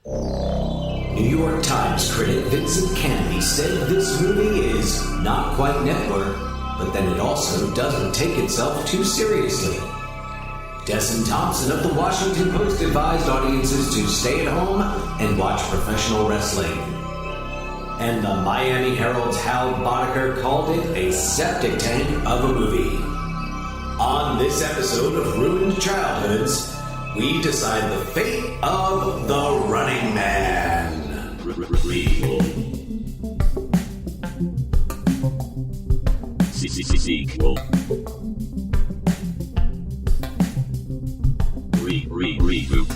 New York Times critic Vincent Canby said this movie is not quite network, but then it also doesn't take itself too seriously. Desson Thompson of the Washington Post advised audiences to stay at home and watch professional wrestling. And the Miami Herald's Hal Boddicker called it a septic tank of a movie. On this episode of Ruined Childhoods, we decide the fate of The Running Man. Sequel. Reboot.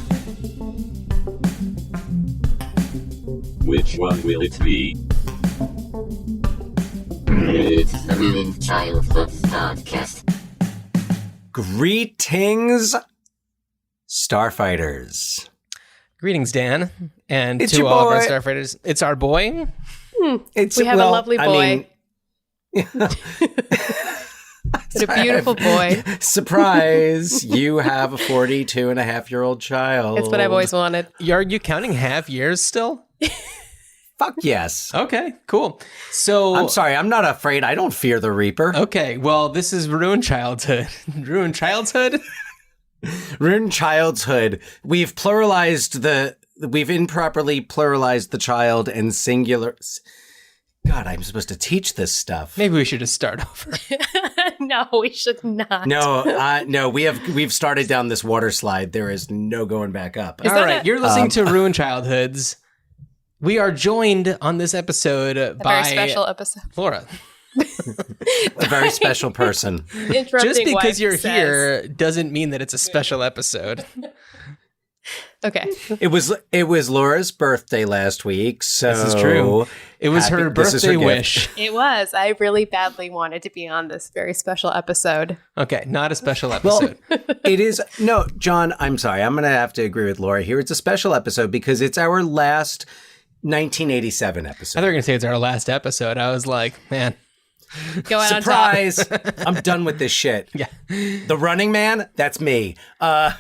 Which one will it be? It's the Ruined Childhoods podcast. Greetings, Starfighters. Greetings, Dan, and It's to your all of our boy. Starfighters. It's our boy. We have a lovely boy. It's a beautiful boy. Surprise! You have a 42-and-a-half-year-old child. It's what I've always wanted. Are you counting half years still? Fuck yes. Okay, cool. So I'm sorry, I'm not afraid. I don't fear the Reaper. Okay, well, this is Ruined Childhood. Ruined Childhood? Ruined Childhood. We've improperly pluralized the child and singular. God, I'm supposed to teach this stuff. Maybe we should just start over. No, we should not. No, we've started down this water slide. There is no going back up. All right, you're listening to Ruined Childhoods. We are joined on this episode by very special episode. Laura. A very special person. Just because wife you're says. here doesn't mean that it's a special episode. Okay. It was Laura's birthday last week, so This is true. It was her this is her birthday gift. wish. It was. I really badly wanted to be on this very special episode. Okay, not a special episode. It is no, John. I'm sorry. I'm going to have to agree with Laura here. It's a special episode because it's our last 1987 I episode. thought you were going to say it's our last episode. I was like, man. Go out Surprise! I'm done with this shit. Yeah. The Running Man. That's me. Yeah.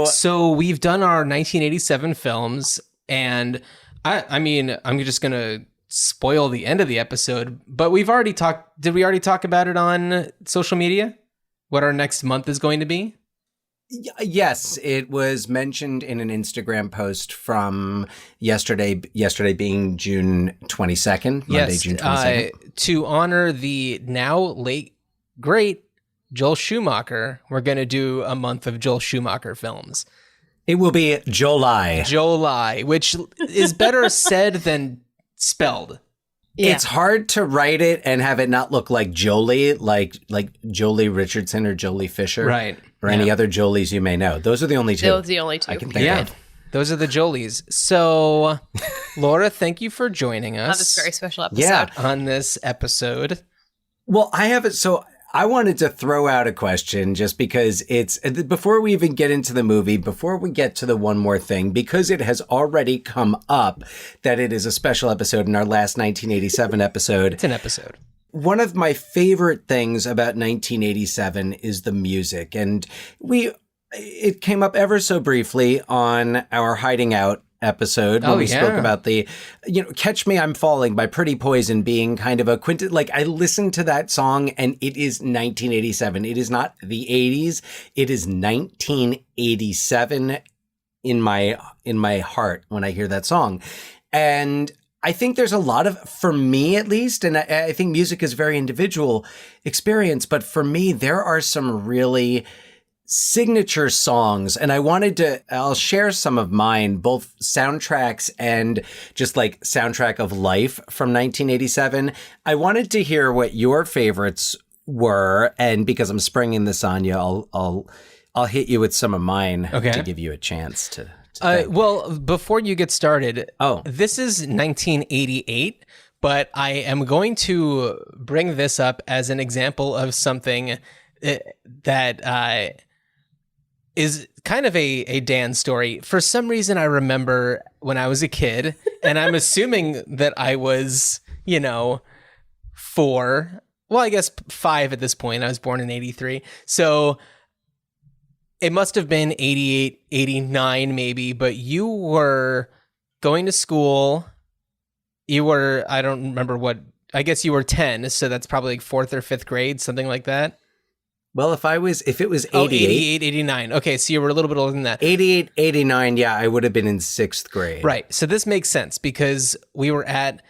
So we've done our 1987 films, and I mean, I'm just going to spoil the end of the episode, but we've already talked. Did we already talk about it on social media? What our next month is going to be? yes, it was mentioned in an Instagram post from yesterday. Yesterday being June 22nd, Monday, June 22nd. To honor the now late great Joel Schumacher, we're going to do a month of Joel Schumacher films. It will be Joel-lye. Joel-lye, which is better said than spelled. Yeah. It's hard to write it and have it not look like Jolie, like Jolie Richardson or Jolie Fisher. Right. Or any other Jolies you may know. Those are the only two. Those are the only two. I can think Yeah. of. Those are the Jolies. So, Laura, thank you for joining us On this very special episode. Yeah. on this episode. Well, I have it. So I wanted to throw out a question just because it's before we even get into the movie, before we get to the one more thing, because it has already come up that it is a special episode in our last 1987 episode. It's an episode. One of my favorite things about 1987 is the music. And it came up ever so briefly on our Hiding Out episode when we spoke about the, Catch Me I'm Falling by Pretty Poison being kind of a I listened to that song and it is 1987. It is not the 80s. It is 1987 in my heart when I hear that song. And I think there's a lot of, for me at least, and I think music is a very individual experience, but for me, there are some really signature songs, and I'll share some of mine, both soundtracks and just like soundtrack of life from 1987. I wanted to hear what your favorites were, and because I'm springing this on you, I'll hit you with some of mine to give you a chance to think. Well, before you get started, this is 1988, but I am going to bring this up as an example of something that is kind of a Dan story. For some reason, I remember when I was a kid, and I'm assuming that I was, 4. Well, I guess 5 at this point. I was born in 83. So it must have been 88, 89 maybe, but you were going to school. You were, I don't remember what, I guess you were 10, so that's probably like 4th or 5th grade, something like that. Well, if it was 88. 88, 89. Okay, so you were a little bit older than that. 88, 89, yeah, I would have been in 6th grade. Right, so this makes sense because we were at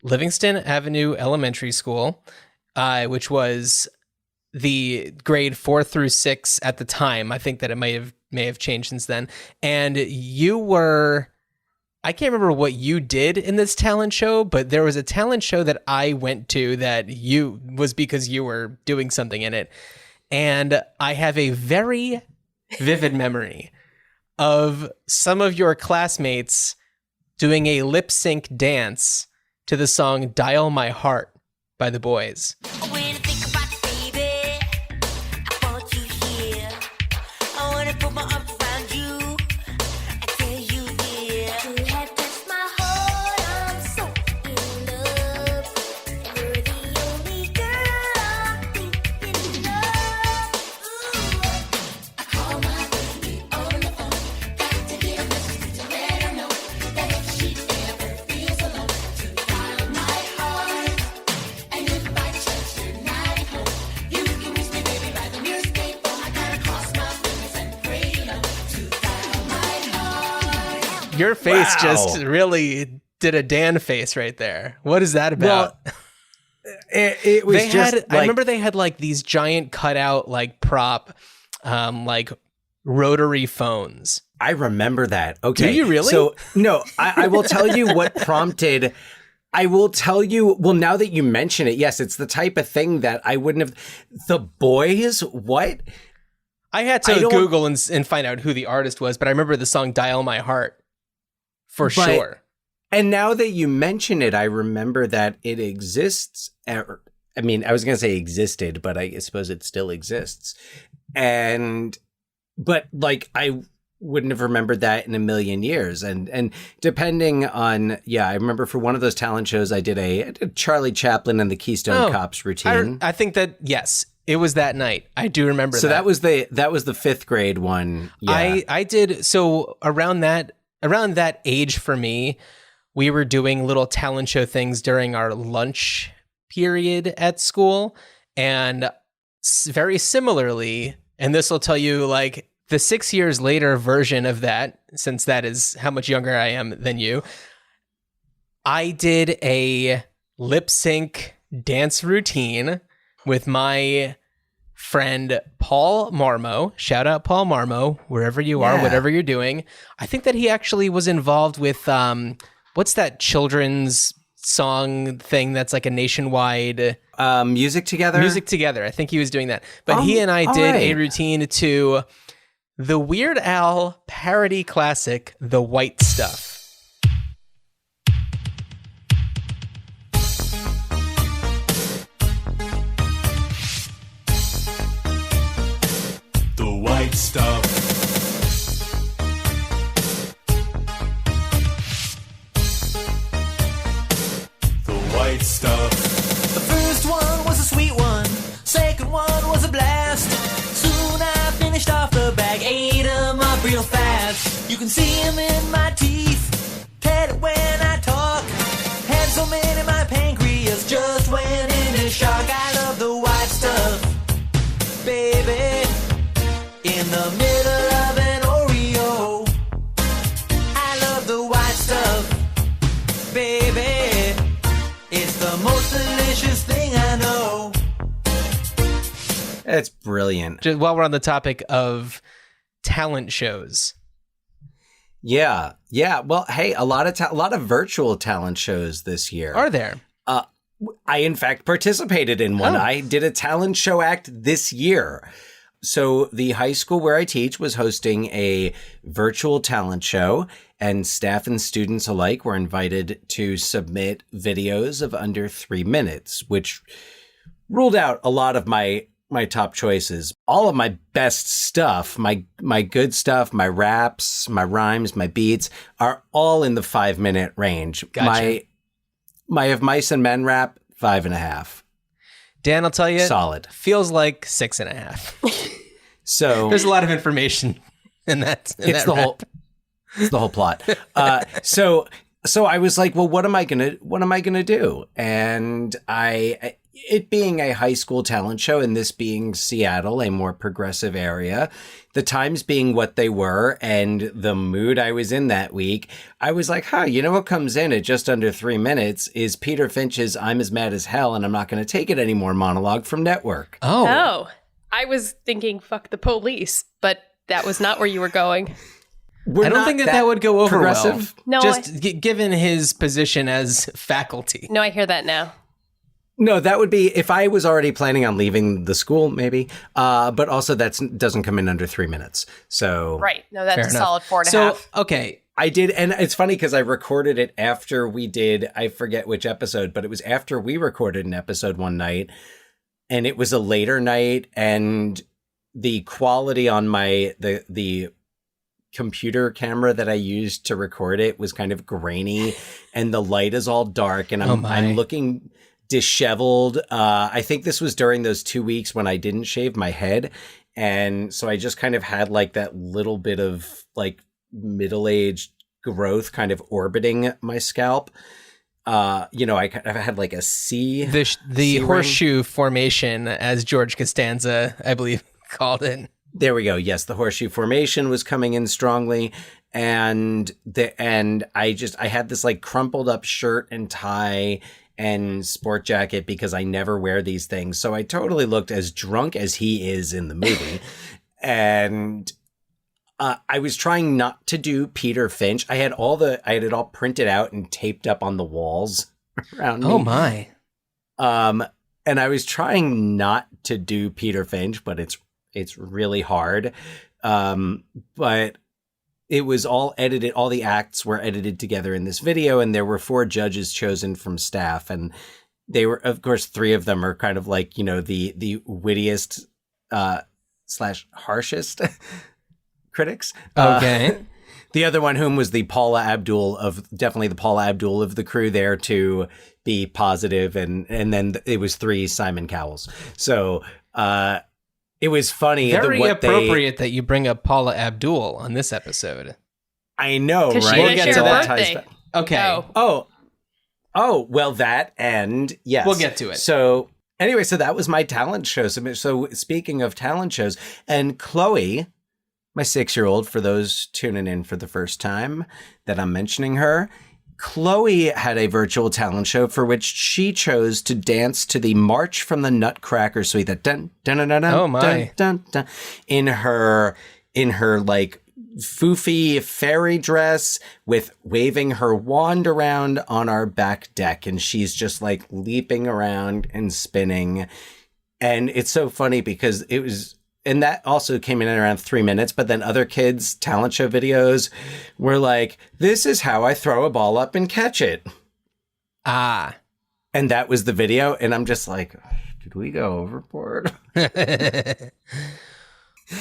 Livingston Avenue Elementary School, which was the grade 4 through 6 at the time. I think that it may have changed since then. And you were, I can't remember what you did in this talent show, but there was a talent show that I went to that was because you were doing something in it. And I have a very vivid memory of some of your classmates doing a lip sync dance to the song Dial My Heart by the Boys. Your face just really did a Dan face right there. What is that about? Well, it was I remember they had like these giant cutout like prop, like rotary phones. I remember that. Okay. Do you really? So no, I will tell you what prompted. I will tell you. Well, now that you mention it, yes, it's the type of thing that I wouldn't have. The Boys, what? I had to Google and find out who the artist was, but I remember the song "Dial My Heart." For sure. And now that you mention it, I remember that it exists. I mean, I was going to say existed, but I suppose it still exists. But like, I wouldn't have remembered that in a million years. And depending on, I remember for one of those talent shows, I did a Charlie Chaplin and the Keystone Cops routine. I think that, yes, it was that night. I do remember that. So that was the 5th grade one. Yeah. I did. So around that age for me, we were doing little talent show things during our lunch period at school. And very similarly, and this will tell you like the 6 years later version of that, since that is how much younger I am than you, I did a lip sync dance routine with my friend Paul Marmo. Shout out Paul Marmo, wherever you are, whatever you're doing. I think that he actually was involved with what's that children's song thing that's like a nationwide Music Together. I think he was doing that. But he and I did a routine to the Weird Al parody classic, The White Stuff. White stuff. The white stuff. The first one was a sweet one. Second one was a blast. Soon I finished off the bag, ate them up real fast. You can see them in my teeth. Tell it when I talk. Had so many my pancreas just went into shock. I love the white stuff, baby. In the middle of an Oreo, I love the white stuff, baby. It's the most delicious thing I know. That's brilliant. Just while we're on the topic of talent shows. Yeah. Well, hey, a lot of virtual talent shows this year. Are there? I, in fact, participated in one. I did a talent show act this year. So the high school where I teach was hosting a virtual talent show, and staff and students alike were invited to submit videos of under 3 minutes, which ruled out a lot of my top choices. All of my best stuff, my good stuff, my raps, my rhymes, my beats are all in the 5-minute range. Gotcha. My Of Mice and Men rap, 5.5. Dan, I'll tell you, solid. Feels like 6.5. So there's a lot of information in that. It's the whole. It's the whole plot. So I was like, well, what am I gonna do? And it being a high school talent show and this being Seattle, a more progressive area, the times being what they were and the mood I was in that week, I was like, you know what comes in at just under 3 minutes is Peter Finch's I'm as mad as hell and I'm not going to take it anymore monologue from Network. Oh, I was thinking fuck the police, but that was not where you were going. I don't think that would go over well. No, just given his position as faculty. No, I hear that now. No, that would be if I was already planning on leaving the school, maybe. But also that doesn't come in under 3 minutes. So right. No, that's a solid 4.5. Okay. I did. And it's funny because I recorded it after we did. I forget which episode, but it was after we recorded an episode one night. And it was a later night. And the quality on the computer camera that I used to record it was kind of grainy. And the light is all dark. And I'm looking disheveled. I think this was during those 2 weeks when I didn't shave my head. And so I just kind of had like that little bit of like middle-aged growth kind of orbiting my scalp. I had like a C. The C horseshoe formation, as George Costanza, I believe, called it. There we go. Yes, the horseshoe formation was coming in strongly. And I had this like crumpled up shirt and tie and sport jacket because I never wear these things. So I totally looked as drunk as he is in the movie. And I was trying not to do Peter Finch. I had it all printed out and taped up on the walls around me. Oh my. And I was trying not to do Peter Finch, but it's really hard. But it was all edited. All the acts were edited together in this video, and there were 4 judges chosen from staff. And they were, of course, 3 of them are kind of like, the wittiest / harshest critics. Okay. The other one, whom was definitely the Paula Abdul of the crew, there to be positive, and then it was 3 Simon Cowells. So it was funny. Very appropriate that you bring up Paula Abdul on this episode. I know, right? We'll get to that. Okay. Oh, well, that and yes. We'll get to it. So anyway, so that was my talent show. So speaking of talent shows, and Chloe, my 6-year-old, for those tuning in for the first time that I'm mentioning her, Chloe had a virtual talent show for which she chose to dance to the March from the Nutcracker Suite, that dun dun dun dun dun, dun, dun, dun, in her like foofy fairy dress with waving her wand around on our back deck, and she's just like leaping around and spinning. And it's so funny because it was. And that also came in at around 3 minutes, but then other kids' talent show videos were like, this is how I throw a ball up and catch it. Ah. And that was the video. And I'm just like, did we go overboard?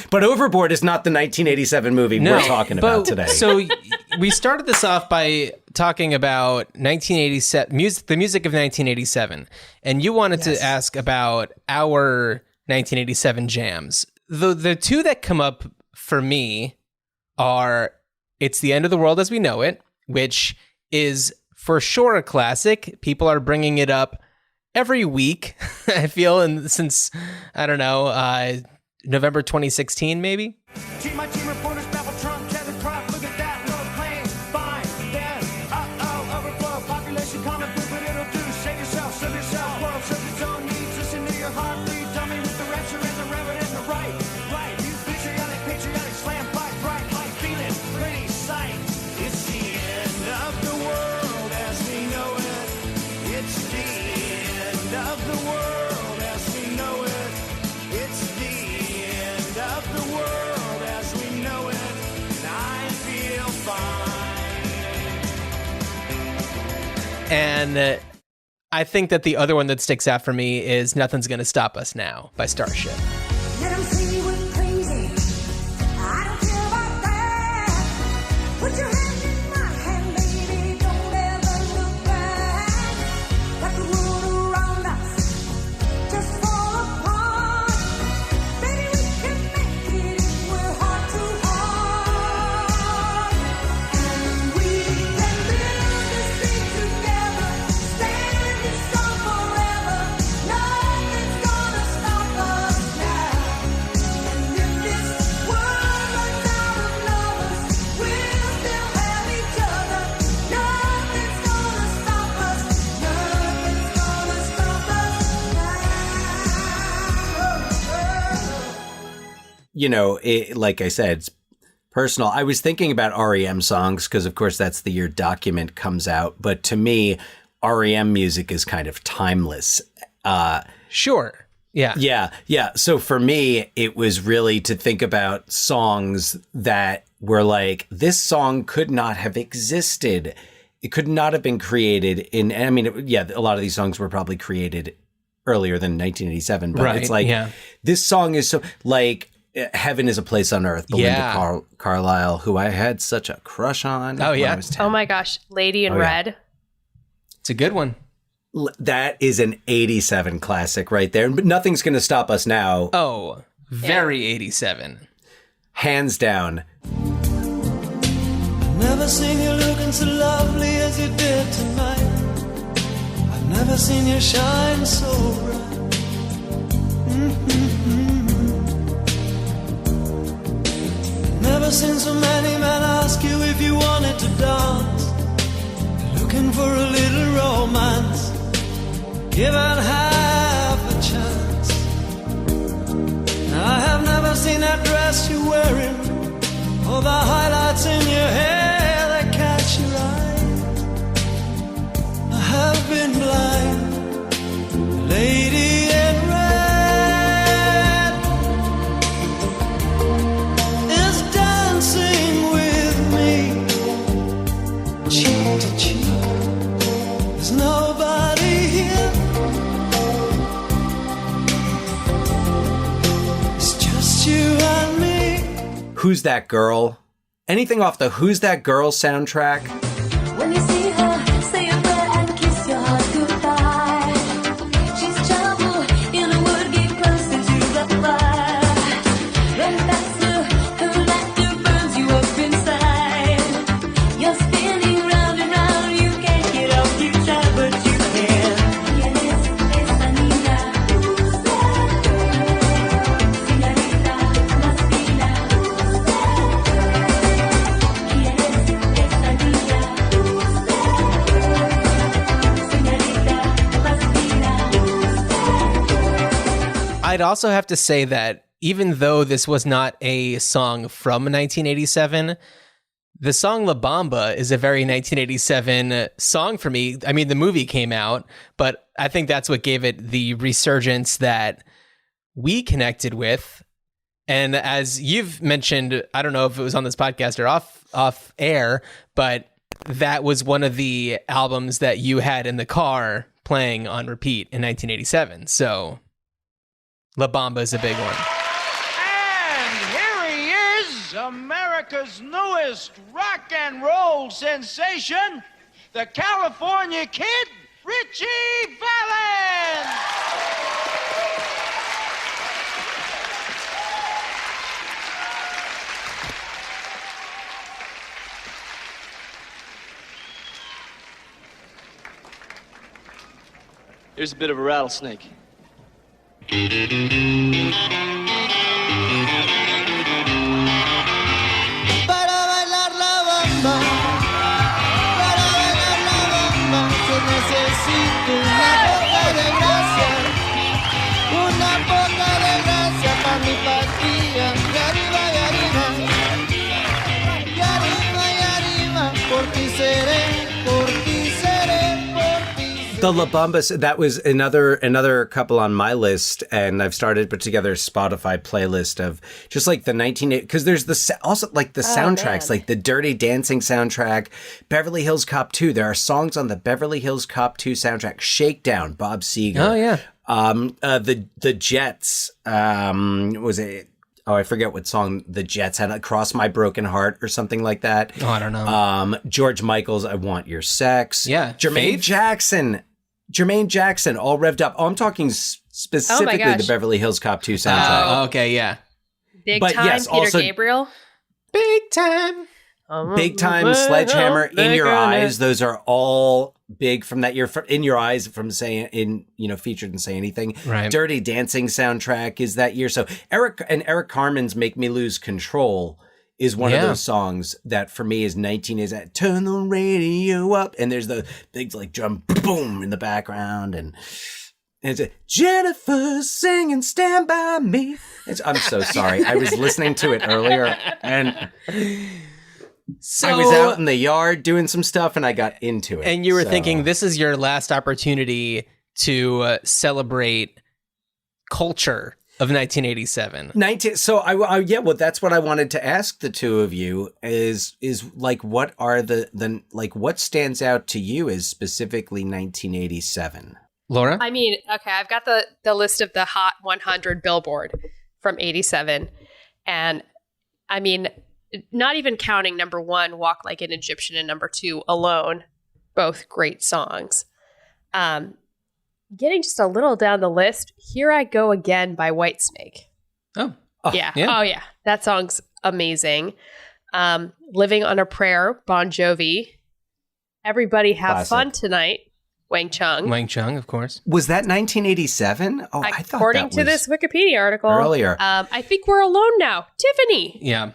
But Overboard is not the 1987 movie we're talking about today. So we started this off by talking about 1987, the music of 1987. And you wanted to ask about our 1987 jams. The 2 that come up for me are It's the End of the World as We Know It, which is for sure a classic. People are bringing it up every week, I feel, and since, I don't know, November 2016, maybe? My team reporters babble Trump, Kevin Crop, look at that, no plane, fine, then, overflow, population, common food, but it'll do, save yourself, serve yourself, world, serve its own needs, listen to your heartbeat, dummy with the rapture and the reverend and the right, you patriotic, slam, fight, bright, light, feeling, pretty sight, it's the end of the world as we know it, it's the end of the world as we know it, it's the end of the world as we know it, and I feel fine. And I think that the other one that sticks out for me is Nothing's Gonna Stop Us Now by Starship. Let 'em see you went crazy. I don't care about that. Put your hand in my hand, baby. Don't ever look back. Let the world around us just fall apart. Baby, we can make it if we're heart to heart. like I said, it's personal. I was thinking about REM songs because, of course, that's the year Document comes out. But to me, REM music is kind of timeless. Sure. Yeah. Yeah. So for me, it was really to think about songs that were like, this song could not have existed. It could not have been created a lot of these songs were probably created earlier than 1987. But it's like, this song is so like, Heaven is a Place on Earth, Belinda Carlisle, who I had such a crush on. Oh, yeah. When I was 10. Oh my gosh. Lady in Red. It's a good one. That is an 87 classic right there. But nothing's going to stop us now. Oh, very 87. Hands down. Never seen you looking so lovely as you did tonight. I've never seen you shine so bright. Never seen so many men ask you if you wanted to dance. Looking for a little romance, given half a chance. I have never seen that dress you're wearing, or the highlights in your hair that catch your eye. I have been blind, lady in red is dancing with me, cheek to cheek. There's nobody here. It's just you and me. Who's That Girl? Anything off the Who's That Girl soundtrack? When you see her, say a prayer and kiss your heart goodbye. She's trouble in a wood, get closer to the fire. Run faster, her laughter burns you up inside. You're spinning round and round, you can't get off, you try but you can. ¿Quién es esa niña? Who's that girl? Señorita, más fina. Who's that girl? ¿Quién es esa niña? Who's that girl? Señorita, más fina. Who's that girl? I'd also have to say that even though this was not a song from 1987, the song La Bamba is a very 1987 song for me. I mean, the movie came out, but I think that's what gave it the resurgence that we connected with. And as you've mentioned, I don't know if it was on this podcast or off air, but that was one of the albums that you had in the car playing on repeat in 1987. So La Bamba is a big one. And here he is, America's newest rock and roll sensation, the California Kid, Richie Valens. Here's a bit of a rattlesnake. Para bailar la bamba, para bailar la bamba, se necesita una poca de gracia para mi patria. Y arriba, y arriba, y arriba, y arriba, por ti seré, por ti seré, por ti seré. The La Bamba, that was another couple on my list, and I've started to put together a Spotify playlist of just like the 1980s, because there's also like the soundtracks, like the Dirty Dancing soundtrack, Beverly Hills Cop 2. There are songs on the Beverly Hills Cop 2 soundtrack, Shakedown, Bob Seger. Oh, yeah. The Jets, was it? Oh, I forget what song the Jets had, Cross My Broken Heart or something like that. Oh, I don't know. George Michael's I Want Your Sex. Yeah. Jermaine Jackson, all revved up. Oh, I'm talking specifically the Beverly Hills Cop 2 soundtrack. Okay, yeah. Big Time, Peter Gabriel. Big Time. Big Time, Sledgehammer, In Your Eyes. Those are all big from that year. In Your Eyes from featured in Say Anything. Right. Dirty Dancing soundtrack is that year. So Eric Carmen's Make Me Lose Control is one of those songs that for me is turn the radio up, and there's the big like drum boom in the background, and And it's Jennifer singing Stand By Me. I'm so sorry. I was listening to it earlier and So, I was out in the yard doing some stuff and I got into it. And you were thinking this is your last opportunity to celebrate culture of 1987. Well, that's what I wanted to ask the two of you is like, what are the like, what stands out to you as specifically 1987? Laura? I mean, okay, I've got the list of the Hot 100 Billboard from 87. And I mean, not even counting number 1, Walk Like an Egyptian, and number 2, Alone, both great songs. Getting just a little down the list, Here I Go Again by Whitesnake. Oh, yeah. Oh, yeah. That song's amazing. Living on a Prayer, Bon Jovi. Everybody Have Classic. Fun Tonight, Wang Chung. Wang Chung, of course. Was that 1987? Oh, I thought According that to was this Wikipedia article. earlier. I think We're Alone Now. Tiffany. Yeah.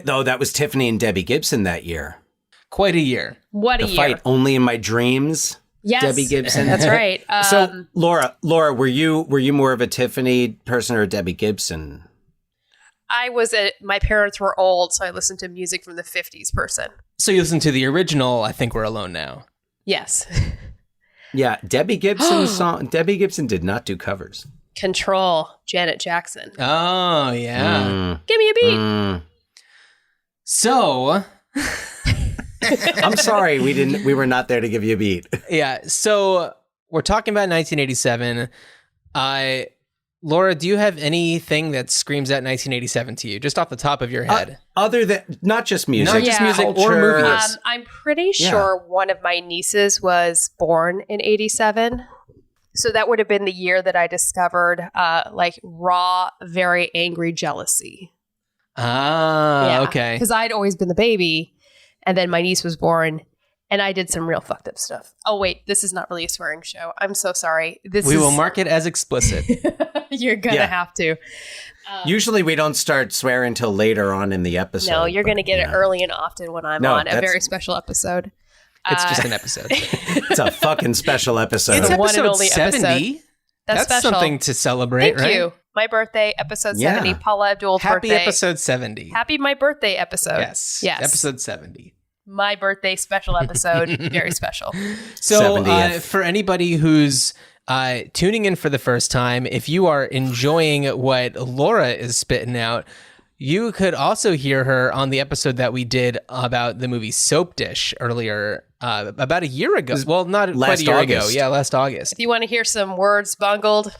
Though that was Tiffany and Debbie Gibson that year. Quite a year. What a The year. Fight Only in My Dreams. Yes. Debbie Gibson. That's right. So Laura, were you more of a Tiffany person or a Debbie Gibson? My parents were old, so I listened to music from the 50s person. So you listen to the original, I Think We're Alone Now. Yes. Yeah, Debbie Gibson's song. Debbie Gibson did not do covers. Control, Janet Jackson. Oh, yeah. Give me a beat. So, I'm sorry, we were not there to give you a beat. yeah. So we're talking about 1987. Laura, do you have anything that screams out 1987 to you, just off the top of your head? Other than, not just music. Not just music or culture. movies. I'm pretty sure one of my nieces was born in 87. So that would have been the year that I discovered like raw, very angry jealousy. Ah, okay. Because I'd always been the baby, and then my niece was born, and I did some real fucked up stuff. Oh, wait, this is not really a swearing show. I'm so sorry. We will mark it as explicit. You're going to have to. Usually we don't start swearing until later on in the episode. No, you're going to get it early and often when I'm on a that's- very special episode. It's just an episode. It's a fucking special episode. It's the one and episode only 70. episode. That's special. something to celebrate, Thank right? you. My birthday, episode Yeah. 70. Paula Abdul's Happy birthday. episode 70. Happy my birthday episode. Yes. Yes. Episode 70. My birthday special episode. Very special. So, 70th. for anybody who's tuning in for the first time, if you are enjoying what Laura is spitting out, you could also hear her on the episode that we did about the movie Soap Dish earlier, about a year ago. Well, not quite last a year ago. August. Yeah, last August. If you want to hear some words bungled,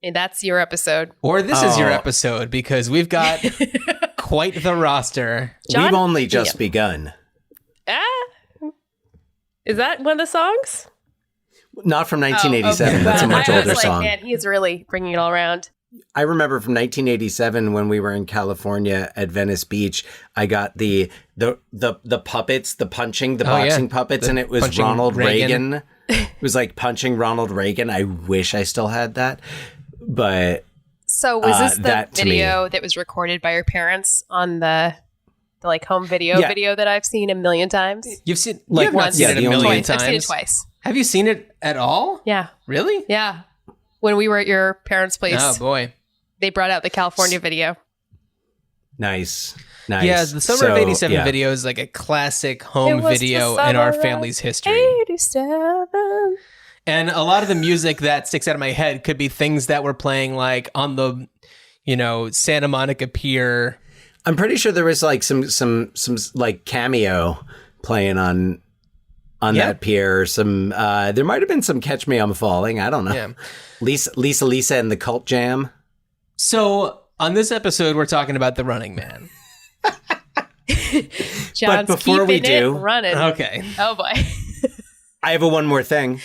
and that's your episode. Or this is your episode, because we've got quite the roster. John? We've only just begun. Is that one of the songs? Not from 1987. okay. That's a much I older was like, song. man, he's really bringing it all around. I remember from 1987 when we were in California at Venice Beach, I got the puppets, the boxing puppets, and it was punching Ronald Reagan. Reagan. It was like punching Ronald Reagan. I wish I still had that, but So was this the that to me- video that was recorded by your parents on the like home video that I've seen a million times? You've seen Like, you have not once. seen Yeah, it a the only- million Twice. I've seen it times. twice. Have you seen it at all? Yeah. Really? Yeah. When we were at your parents' place, Oh boy. they brought out the California video. nice. Yeah, the Summer of So, 87 yeah. video is like a classic It home was video the in our summer family's of history. 87. And a lot of the music that sticks out of my head could be things that were playing like on the, Santa Monica Pier. I'm pretty sure there was like some like cameo playing on that pier. Some there might have been some Catch Me I'm Falling. I don't know. Yeah. Lisa and the Cult Jam. So on this episode, we're talking about The Running Man. John's before we keeping it do- running. Okay. Oh boy. I have one more thing.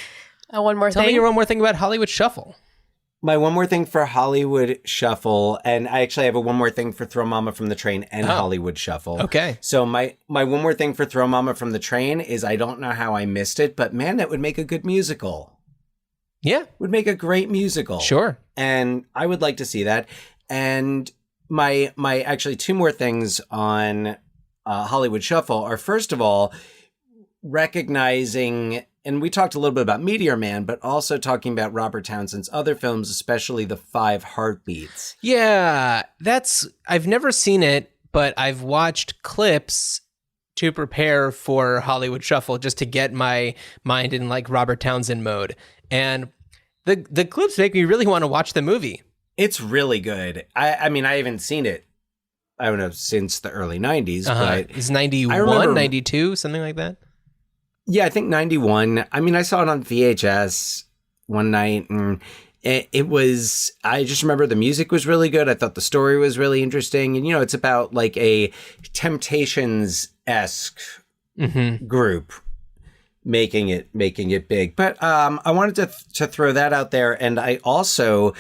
One more Tell thing. me one more thing about Hollywood Shuffle. My one more thing for Hollywood Shuffle, and I actually have a one more thing for Throw Mama from the Train and Hollywood Shuffle. Okay. So my one more thing for Throw Mama from the Train is I don't know how I missed it, but man, that would make a good musical. Yeah. Would make a great musical. Sure. And I would like to see that. And my actually two more things on Hollywood Shuffle are, first of all, recognizing and we talked a little bit about Meteor Man, but also talking about Robert Townsend's other films, especially The Five Heartbeats. Yeah, I've never seen it, but I've watched clips to prepare for Hollywood Shuffle just to get my mind in like Robert Townsend mode. And the clips make me really want to watch the movie. It's really good. I mean, I haven't seen it, I don't know, since the early 90s, but it's 91, 92, something like that. Yeah, I think 91. I mean, I saw it on VHS one night, and it was, I just remember the music was really good. I thought the story was really interesting. And, it's about like a Temptations-esque group making it big. But I wanted to throw that out there. And I also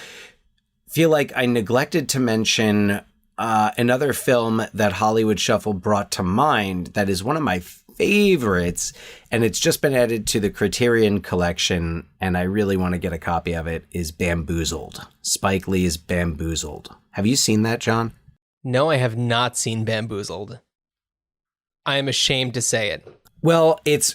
feel like I neglected to mention another film that Hollywood Shuffle brought to mind that is one of my favorites, and it's just been added to the Criterion collection, and I really want to get a copy of it, is Bamboozled. Spike Lee's Bamboozled. Have you seen that, John? No, I have not seen Bamboozled. I am ashamed to say it. Well, it's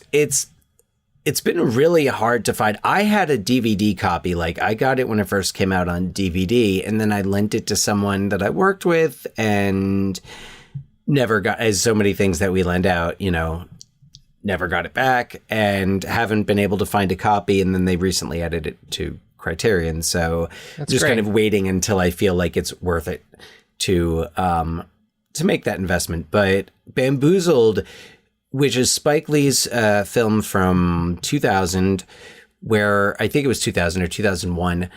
been really hard to find. I had a DVD copy. Like, I got it when it first came out on DVD, and then I lent it to someone that I worked with, and never got, as so many things that we lend out, never got it back, and haven't been able to find a copy. And then they recently added it to Criterion. So That's just great. kind of waiting until I feel like it's worth it to make that investment. But Bamboozled, which is Spike Lee's film from 2000, where I think it was 2000 or 2001,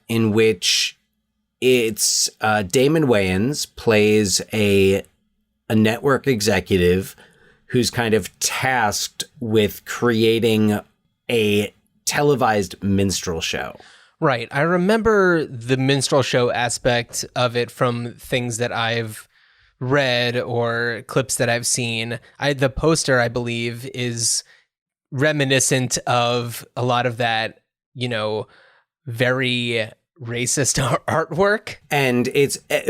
in which it's Damon Wayans plays a network executive who's kind of tasked with creating a televised minstrel show. Right. I remember the minstrel show aspect of it from things that I've read or clips that I've seen. The poster, I believe, is reminiscent of a lot of that, very racist artwork. And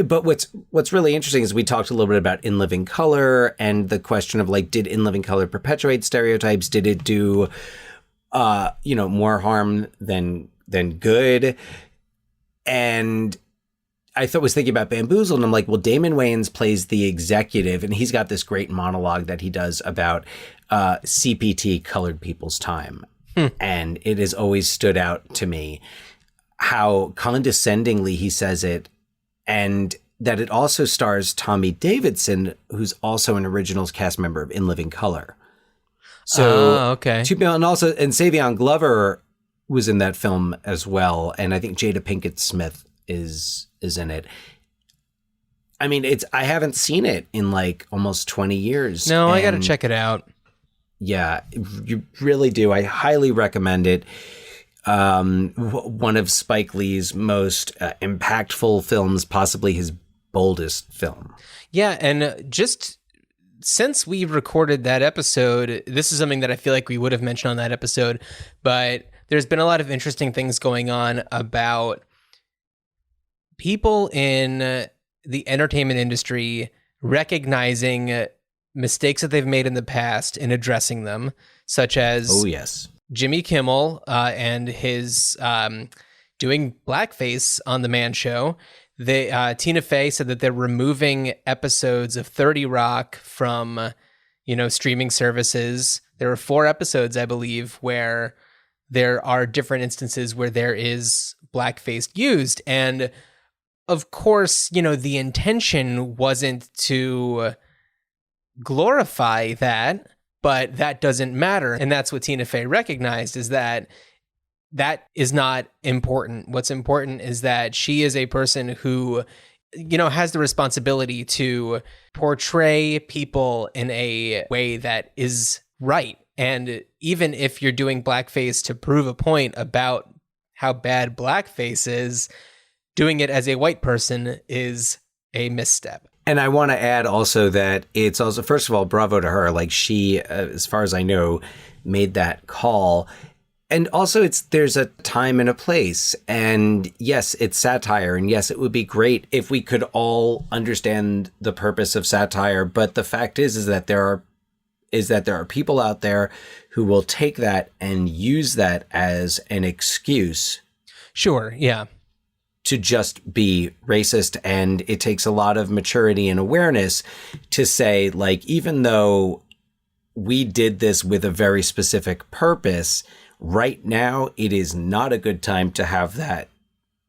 but what's really interesting is we talked a little bit about In Living Color and the question of like, did In Living Color perpetuate stereotypes? Did it do more harm than good? And I was thinking about Bamboozled, and I'm like, well, Damon Wayans plays the executive, and he's got this great monologue that he does about CPT, colored people's time. And it has always stood out to me how condescendingly he says it, and that it also stars Tommy Davidson, who's also an originals cast member of In Living Color. So, okay. And also, and Savion Glover was in that film as well, and I think Jada Pinkett Smith is in it. I mean, I haven't seen it in like almost 20 years. No, I got to check it out. Yeah, you really do. I highly recommend it. One of Spike Lee's most impactful films, possibly his boldest film. Yeah, and just since we recorded that episode, this is something that I feel like we would have mentioned on that episode, but there's been a lot of interesting things going on about people in the entertainment industry recognizing mistakes that they've made in the past and addressing them, such as Jimmy Kimmel and his doing blackface on The Man Show. Tina Fey said that they're removing episodes of 30 Rock from, streaming services. There were 4 episodes, I believe, where there are different instances where there is blackface used. And of course, the intention wasn't to glorify that, but that doesn't matter. And that's what Tina Fey recognized, is that is not important. What's important is that she is a person who, has the responsibility to portray people in a way that is right. And even if you're doing blackface to prove a point about how bad blackface is, doing it as a white person is a misstep. And I want to add also that it's also, first of all, bravo to her. Like, she, as far as I know, made that call. And also there's a time and a place. And yes, it's satire. And yes, it would be great if we could all understand the purpose of satire. But the fact is that there are is that there are people out there who will take that and use that as an excuse. Sure, yeah. To just be racist. And it takes a lot of maturity and awareness to say, like, even though we did this with a very specific purpose, right now it is not a good time to have that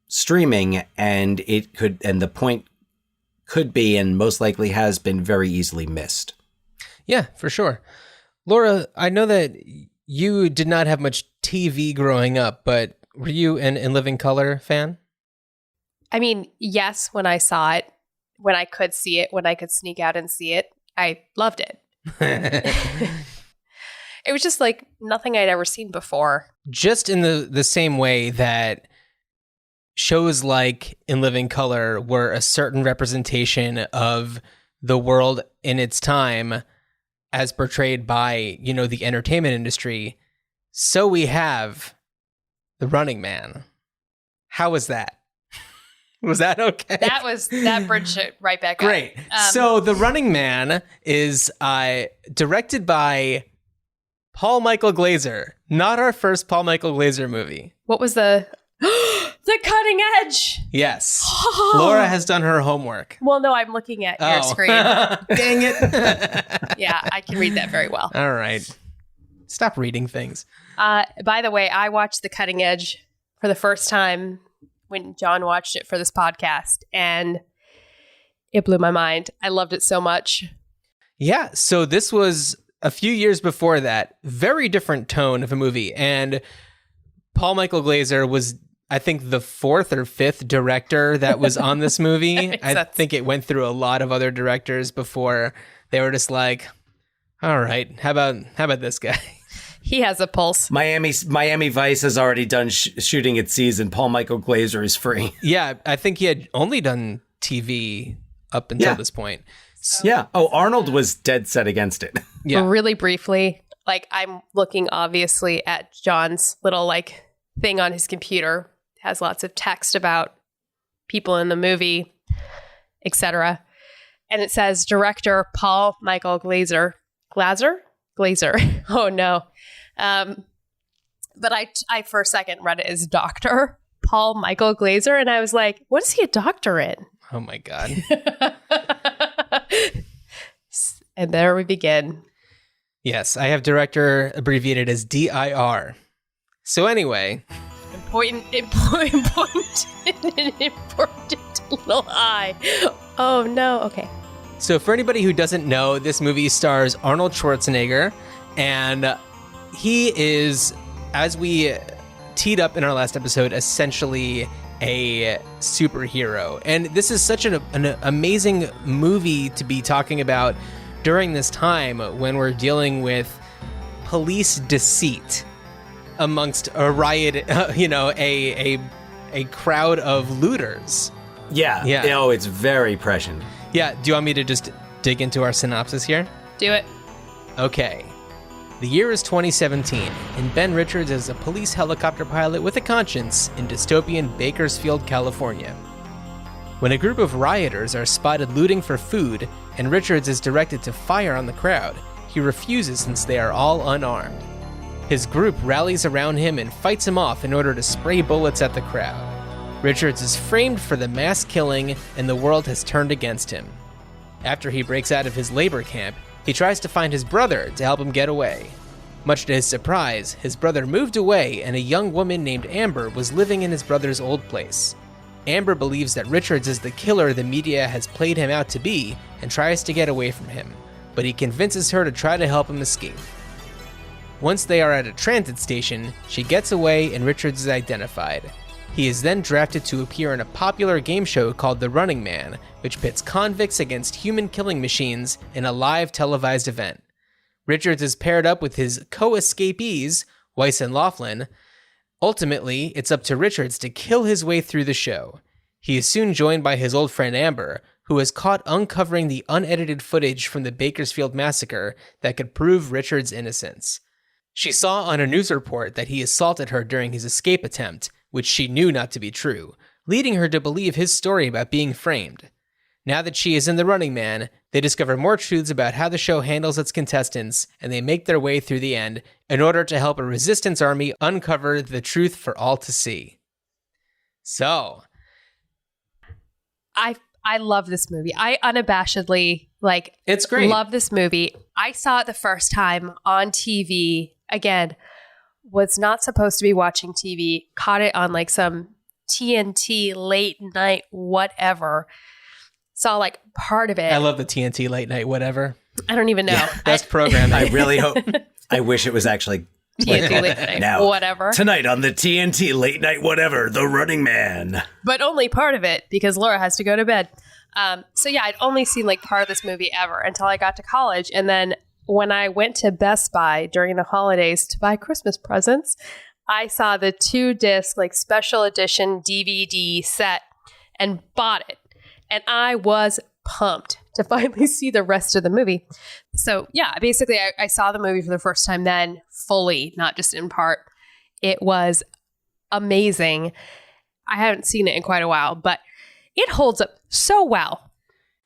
streaming, and the point could be, and most likely has been, very easily missed. Yeah, for sure. Laura, I know that you did not have much TV growing up, but were you an In Living Color fan? I mean, yes, when I saw it, when I could see it, when I could sneak out and see it, I loved it. It was just like nothing I'd ever seen before. Just in the same way that shows like In Living Color were a certain representation of the world in its time as portrayed by, the entertainment industry, so we have The Running Man. How was that? Was that okay? That bridged it right back up. Great. So The Running Man is directed by Paul Michael Glaser. Not our first Paul Michael Glaser movie. What was the Cutting Edge? Yes. Laura has done her homework. Well, no, I'm looking at your screen. Dang it. Yeah, I can read that very well. All right. Stop reading things. By the way, I watched The Cutting Edge for the first time when John watched it for this podcast, and it blew my mind. I loved it so much. Yeah, so this was a few years before that. Very different tone of a movie. And Paul Michael Glaser was, I think, the fourth or fifth director that was on this movie. I think it went through a lot of other directors before they were just like, all right, how about this guy? He has a pulse. Miami Vice has already done shooting its season. Paul Michael Glaser is free. Yeah, I think he had only done TV up until this point. Yeah. Oh, Arnold was dead set against it. Yeah. But really briefly, like, I'm looking obviously at John's little thing on his computer. It has lots of text about people in the movie, etc. And it says director Paul Michael Glaser. Glaser. Oh no. But I for a second read it as Dr. Paul Michael Glaser, and I was like, what is he a doctor in? Oh my God. And there we begin. Yes, I have director abbreviated as DIR. So anyway. Important little I. Oh no, okay. So for anybody who doesn't know, this movie stars Arnold Schwarzenegger, and he is, as we teed up in our last episode, essentially a superhero. And this is such an amazing movie to be talking about during this time when we're dealing with police deceit amongst a riot, a crowd of looters. Yeah. Oh, it's very prescient. Yeah. Do you want me to just dig into our synopsis here? Do it. Okay. The year is 2017, and Ben Richards is a police helicopter pilot with a conscience in dystopian Bakersfield, California. When a group of rioters are spotted looting for food, and Richards is directed to fire on the crowd, he refuses since they are all unarmed. His group rallies around him and fights him off in order to spray bullets at the crowd. Richards is framed for the mass killing, and the world has turned against him. After he breaks out of his labor camp, he tries to find his brother to help him get away. Much to his surprise, his brother moved away and a young woman named Amber was living in his brother's old place. Amber believes that Richards is the killer the media has played him out to be and tries to get away from him, but he convinces her to try to help him escape. Once they are at a transit station, she gets away and Richards is identified. He is then drafted to appear in a popular game show called The Running Man, which pits convicts against human killing machines in a live televised event. Richards is paired up with his co-escapees, Weiss and Laughlin. Ultimately, it's up to Richards to kill his way through the show. He is soon joined by his old friend Amber, who is caught uncovering the unedited footage from the Bakersfield massacre that could prove Richards' innocence. She saw on a news report that he assaulted her during his escape attempt, which she knew not to be true, leading her to believe his story about being framed. Now that she is in The Running Man, they discover more truths about how the show handles its contestants, and they make their way through the end in order to help a resistance army uncover the truth for all to see. So, I love this movie. I unabashedly it's great. Love this movie. I saw it the first time on TV. Again, was not supposed to be watching TV. Caught it on some TNT late night whatever. Saw part of it. I love the TNT late night whatever. I don't even know. Yeah, best programming. I really hope. I wish it was actually TNT late night now, whatever. Tonight on the TNT late night whatever, The Running Man. But only part of it because Laura has to go to bed. So yeah, I'd only seen part of this movie ever until I got to college. And then when I went to Best Buy during the holidays to buy Christmas presents, I saw the 2-disc special edition DVD set and bought it. And I was pumped to finally see the rest of the movie. So yeah, basically I saw the movie for the first time then fully, not just in part. It was amazing. I haven't seen it in quite a while, but it holds up so well.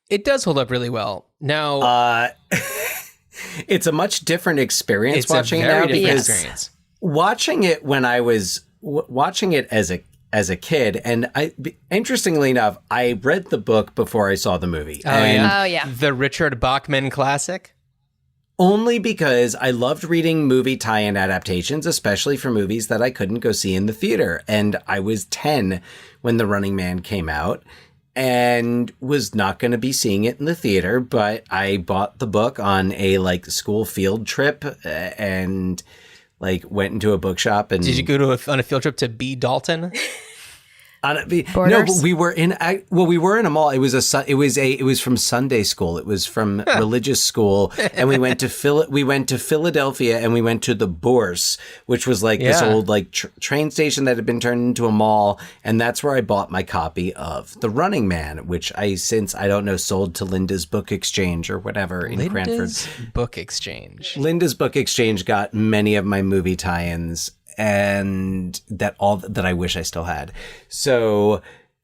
It does hold up really well. Now, it's a much different experience watching it now because watching it when I was watching it as a kid, and interestingly enough, I read the book before I saw the movie. Oh yeah, the Richard Bachmann classic. Only because I loved reading movie tie-in adaptations, especially for movies that I couldn't go see in the theater. And I was 10 when The Running Man came out and was not going to be seeing it in the theater, but I bought the book on a school field trip and went into a bookshop. And did you go on a field trip to B. Dalton? No, but we were in a mall. It was from Sunday school. It was from religious school, and we went to Philadelphia, and we went to the Bourse, which was this old train station that had been turned into a mall, and that's where I bought my copy of The Running Man, which I don't know, sold to Linda's Book Exchange or whatever in Cranford. Linda's Book Exchange. Linda's Book Exchange got many of my movie tie-ins. And that I wish I still had. So,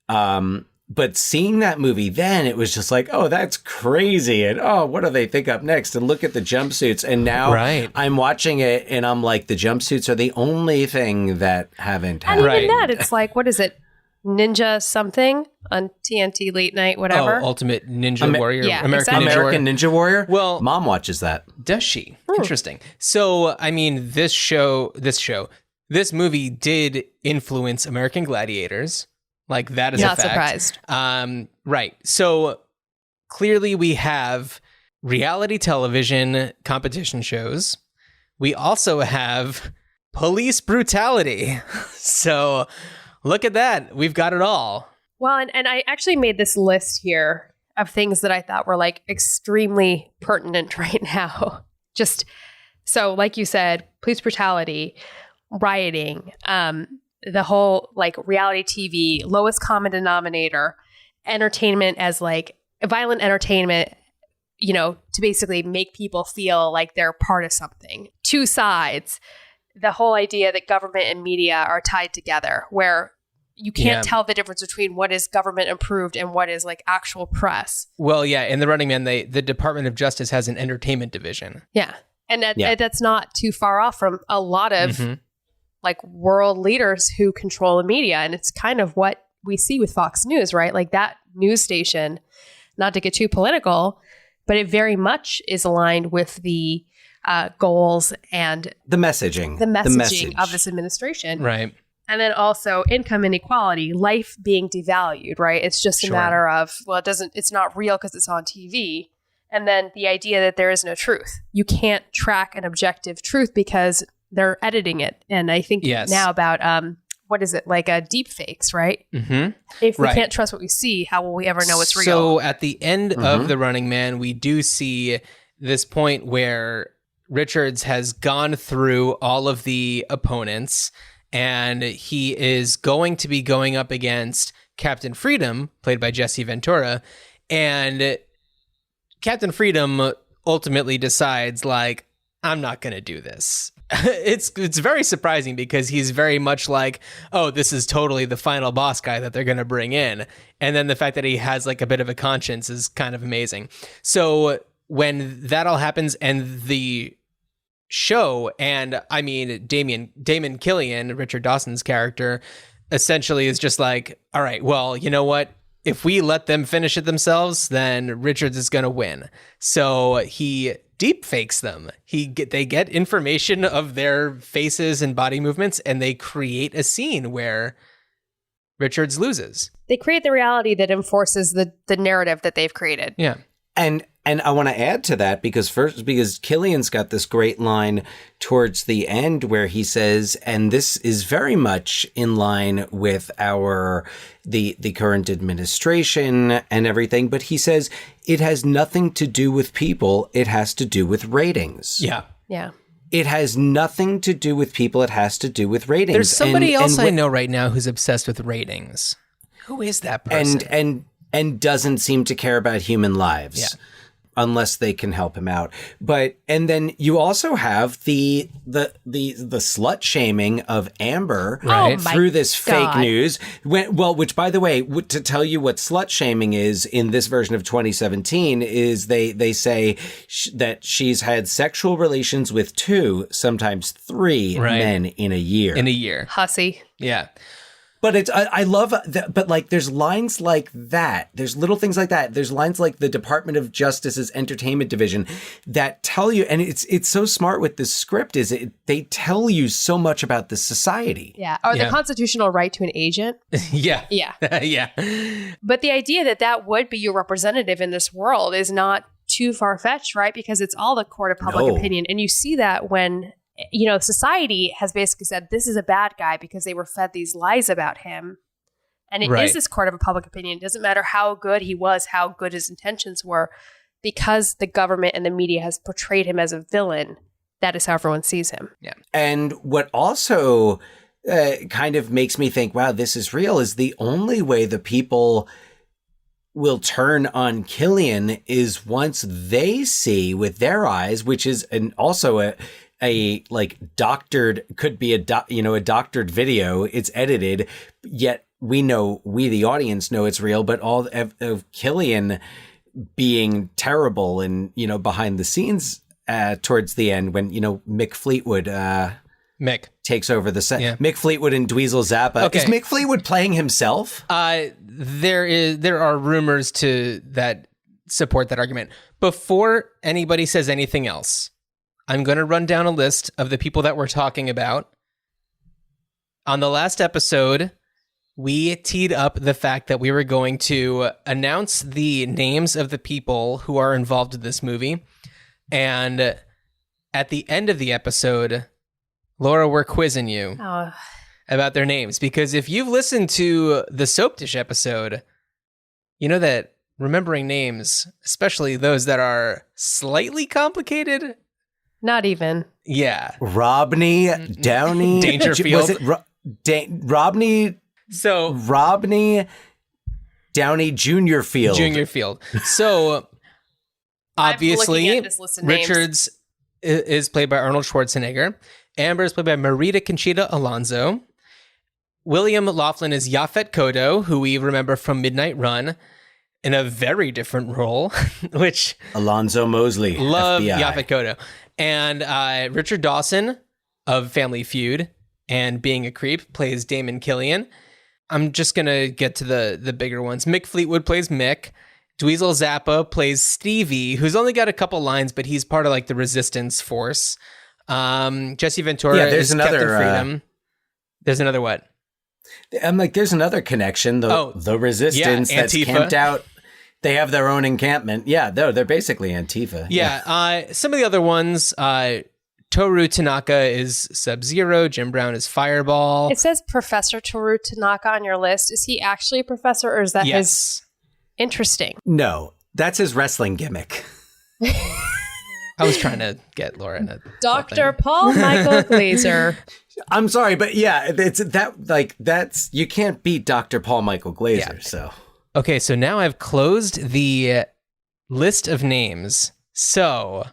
but seeing that movie then, it was just oh, that's crazy. And oh, what do they think up next? And look at the jumpsuits. And now I'm watching it and I'm the jumpsuits are the only thing that haven't happened. And even that, it's what is it? Ninja something on TNT late night, whatever. Oh, Ultimate Ninja Warrior. Yeah, American Ninja Warrior. Well, Mom watches that. Does she? Interesting. So, I mean, this movie did influence American Gladiators. That is not a fact. Surprised. Right. So clearly we have reality television competition shows. We also have police brutality. So look at that. We've got it all. Well, and I actually made this list here of things that I thought were extremely pertinent right now. Just so, like you said, police brutality, rioting, the whole reality TV, lowest common denominator, entertainment as violent entertainment, to basically make people feel like they're part of something. Two sides, the whole idea that government and media are tied together, where you can't tell the difference between what is government approved and what is actual press. Well, yeah, in The Running Man, the Department of Justice has an entertainment division. Yeah. And that's not too far off from a lot of world leaders who control the media. And it's kind of what we see with Fox News, right? That news station, not to get too political, but it very much is aligned with the goals and the messaging of this administration. Right. And then also income inequality, life being devalued, right? It's just a matter of, it's not real because it's on TV. And then the idea that there is no truth. You can't track an objective truth because they're editing it. And I think now about, what is it? Deep fakes, right? Mm-hmm. If we can't trust what we see, how will we ever know it's real? So at the end of The Running Man, we do see this point where Richards has gone through all of the opponents and he is going to be going up against Captain Freedom, played by Jesse Ventura. And Captain Freedom ultimately decides I'm not going to do this. It's very surprising because he's very much like, oh, this is totally the final boss guy that they're going to bring in. And then the fact that he has like a bit of a conscience is kind of amazing. So when that all happens and the show, and I mean, Damon Killian, Richard Dawson's character, essentially is just like, all right, well, you know what? If we let them finish it themselves, then Richards is going to win. So he deep fakes them. They get information of their faces and body movements, and they create a scene where Richards loses. They create the reality that enforces the narrative that they've created. Yeah. And I want to add to that because Killian's got this great line towards the end where he says, and this is very much in line with the current administration and everything, but he says it has nothing to do with people, it has to do with ratings. Yeah. Yeah. It has nothing to do with people, it has to do with ratings. There's somebody else I know right now who's obsessed with ratings. Who is that person? And doesn't seem to care about human lives. Yeah. Unless they can help him out. And then you also have the slut shaming of Amber through this fake news. Which by the way, to tell you what slut shaming is in this version of 2017 is they say that she's had sexual relations with 2, sometimes 3 men in a year. Hussy. Yeah. But I love that. But like, there's lines like that. There's little things like that. There's lines like the Department of Justice's Entertainment Division that tell you, and it's so smart with this script they tell you so much about the society. Yeah. Or the constitutional right to an agent. Yeah. Yeah. Yeah. But the idea that would be your representative in this world is not too far-fetched, right? Because it's all the court of public opinion. And you see that when, society has basically said this is a bad guy because they were fed these lies about him. And it is this court of public opinion. It doesn't matter how good he was, how good his intentions were, because the government and the media has portrayed him as a villain. That is how everyone sees him. Yeah. And what also kind of makes me think, wow, this is real, is the only way the people will turn on Killian is once they see with their eyes, which is also a like doctored, could be a doctored video. It's edited, yet we the audience know it's real, but all of Killian being terrible and, behind the scenes towards the end when, Mick Fleetwood takes over the set. Yeah. Mick Fleetwood and Dweezil Zappa. Okay. Is Mick Fleetwood playing himself? There are rumors that support that argument. Before anybody says anything else, I'm going to run down a list of the people that we're talking about. On the last episode, we teed up the fact that we were going to announce the names of the people who are involved in this movie. And at the end of the episode, Laura, we're quizzing you about their names. Because if you've listened to the Soap Dish episode, you know that remembering names, especially those that are slightly complicated... Not even. Yeah. Robney Downey Dangerfield. Was it Robney? So Robney Downey Jr. Field. So obviously, Richards is played by Arnold Schwarzenegger. Amber is played by Marita Conchita Alonso. William Laughlin is Yaphet Kotto, who we remember from Midnight Run, in a very different role, which Alonzo Mosley. Love FBI. Yaphet Kotto. And Richard Dawson of Family Feud and Being a Creep plays Damon Killian. I'm just going to get to the bigger ones. Mick Fleetwood plays Mick. Dweezil Zappa plays Stevie, who's only got a couple lines, but he's part of like the resistance force. Jesse Ventura is Captain Freedom. There's another what? I'm like, there's another connection. The resistance that's camped out. They have their own encampment. Yeah, they're basically Antifa. Yeah. Some of the other ones, Toru Tanaka is Sub-Zero. Jim Brown is Fireball. It says Professor Toru Tanaka on your list. Is he actually a professor, or is that his... Interesting. No, that's his wrestling gimmick. I was trying to get Laura in a Dr. Paul Michael Glazer. I'm sorry, but yeah, that's you can't beat Dr. Paul Michael Glazer. So okay, so now I've closed the list of names. So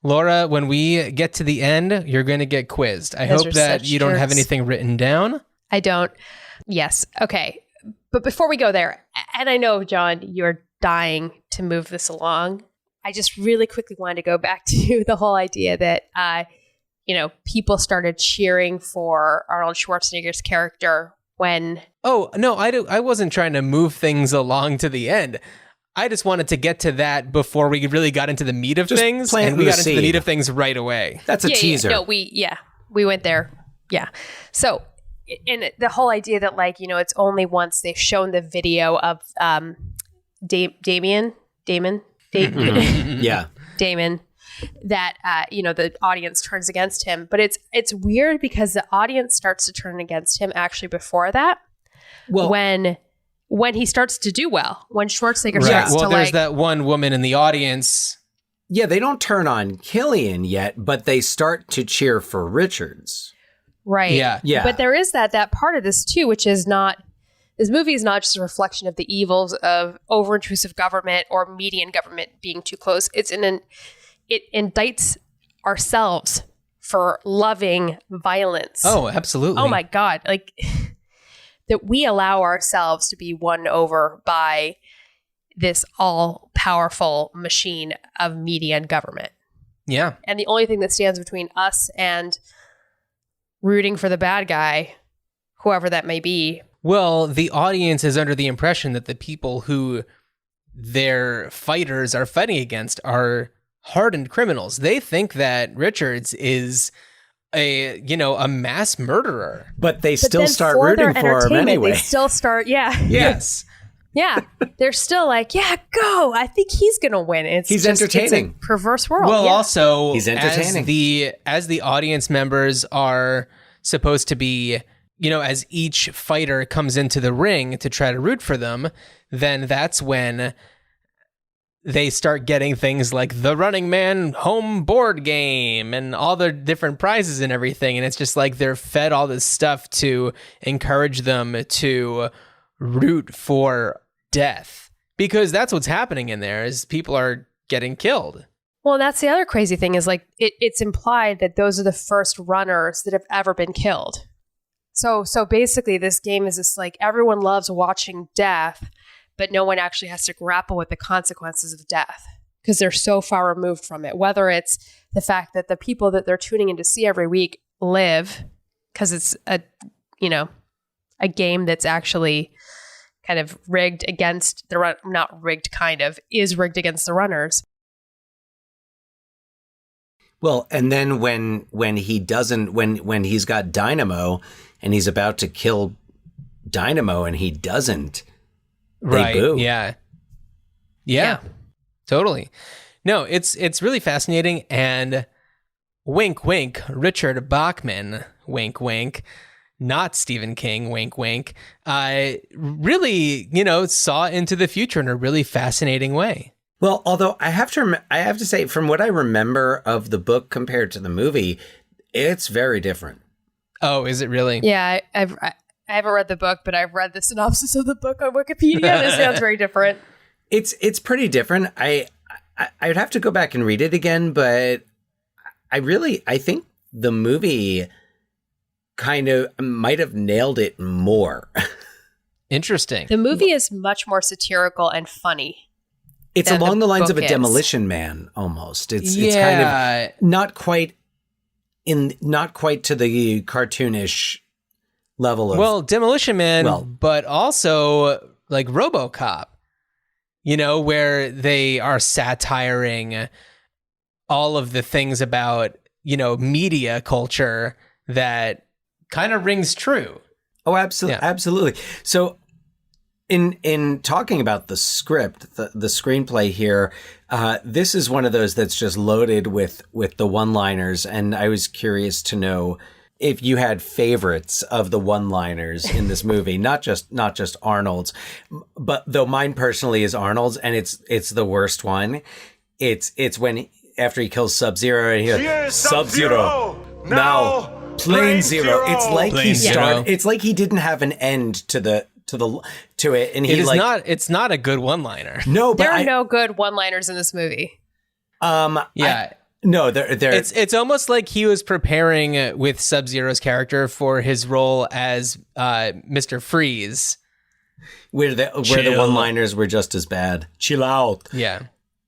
Laura, when we get to the end, you're going to get quizzed. I hope that you don't have anything written down. I don't. Yes. Okay. But before we go there, and I know, John, you're dying to move this along. I just really quickly wanted to go back to the whole idea that, people started cheering for Arnold Schwarzenegger's character when... Oh, no, I wasn't trying to move things along to the end. I just wanted to get to that before we really got into the meat of things, and we got into the meat of things right away. That's a teaser. Yeah, no, we went there. Yeah. So, and the whole idea that it's only once they've shown the video of Damon, yeah, Damon, that the audience turns against him. But it's weird because the audience starts to turn against him actually before that. Well, when he starts to do well, when Schwarzenegger starts to there's that one woman in the audience. Yeah, they don't turn on Killian yet, but they start to cheer for Richards. Right. Yeah. But there is that part of this too, which is this movie is not just a reflection of the evils of over-intrusive government or media and government being too close. It indicts ourselves for loving violence. Oh, absolutely. Oh my God. That we allow ourselves to be won over by this all-powerful machine of media and government. Yeah. And the only thing that stands between us and rooting for the bad guy, whoever that may be. Well, the audience is under the impression that the people who their fighters are fighting against are hardened criminals. They think that Richards is a mass murderer. But they still start rooting for him anyway. They still start, yeah. Yes. Yeah. They're still like, yeah, go. I think he's going to win. He's entertaining. It's a perverse world. Well, also, he's entertaining. As the audience members are supposed to be, as each fighter comes into the ring to try to root for them, then that's when they start getting things like the Running Man home board game and all the different prizes and everything. And it's just like they're fed all this stuff to encourage them to root for death, because that's what's happening in there is people are getting killed. Well, that's the other crazy thing is it's implied that those are the first runners that have ever been killed. So basically this game is this everyone loves watching death, but no one actually has to grapple with the consequences of death because they're so far removed from it. Whether it's the fact that the people that they're tuning in to see every week live because it's a game that's actually kind of rigged against the run, not rigged, kind of is rigged against the runners. Well, and then when he doesn't, when he's got Dynamo and he's about to kill Dynamo and he doesn't, right? They boo. Yeah, totally. No, it's really fascinating. And wink, wink, Richard Bachmann, wink, wink, not Stephen King, wink, wink, really, saw into the future in a really fascinating way. Well, although I have to say, from what I remember of the book compared to the movie, it's very different. Oh, is it really? Yeah, I haven't read the book, but I've read the synopsis of the book on Wikipedia. And it sounds very different. It's pretty different. I'd have to go back and read it again, but I think the movie kind of might have nailed it more. Interesting. The movie is much more satirical and funny. It's along the lines of a Demolition Man almost. It's kind of not quite to the cartoonish level of Demolition Man, but also like RoboCop, where they are satiring all of the things about, media culture that kind of rings true. Oh, absolutely. Yeah. Absolutely. So in talking about the script, the screenplay here, this is one of those that's just loaded with the one-liners. And I was curious to know if you had favorites of the one-liners in this movie, not just Arnold's, but though mine personally is Arnold's, and it's the worst one. It's when after he kills Sub-Zero and he goes, Sub-Zero, now Plane Zero. It's like it's like he didn't have an end to it, and it's not a good one-liner. No, but there are no good one-liners in this movie. No, No, they're It's almost like he was preparing with Sub-Zero's character for his role as Mr. Freeze. where the one-liners were just as bad. Chill out. Yeah.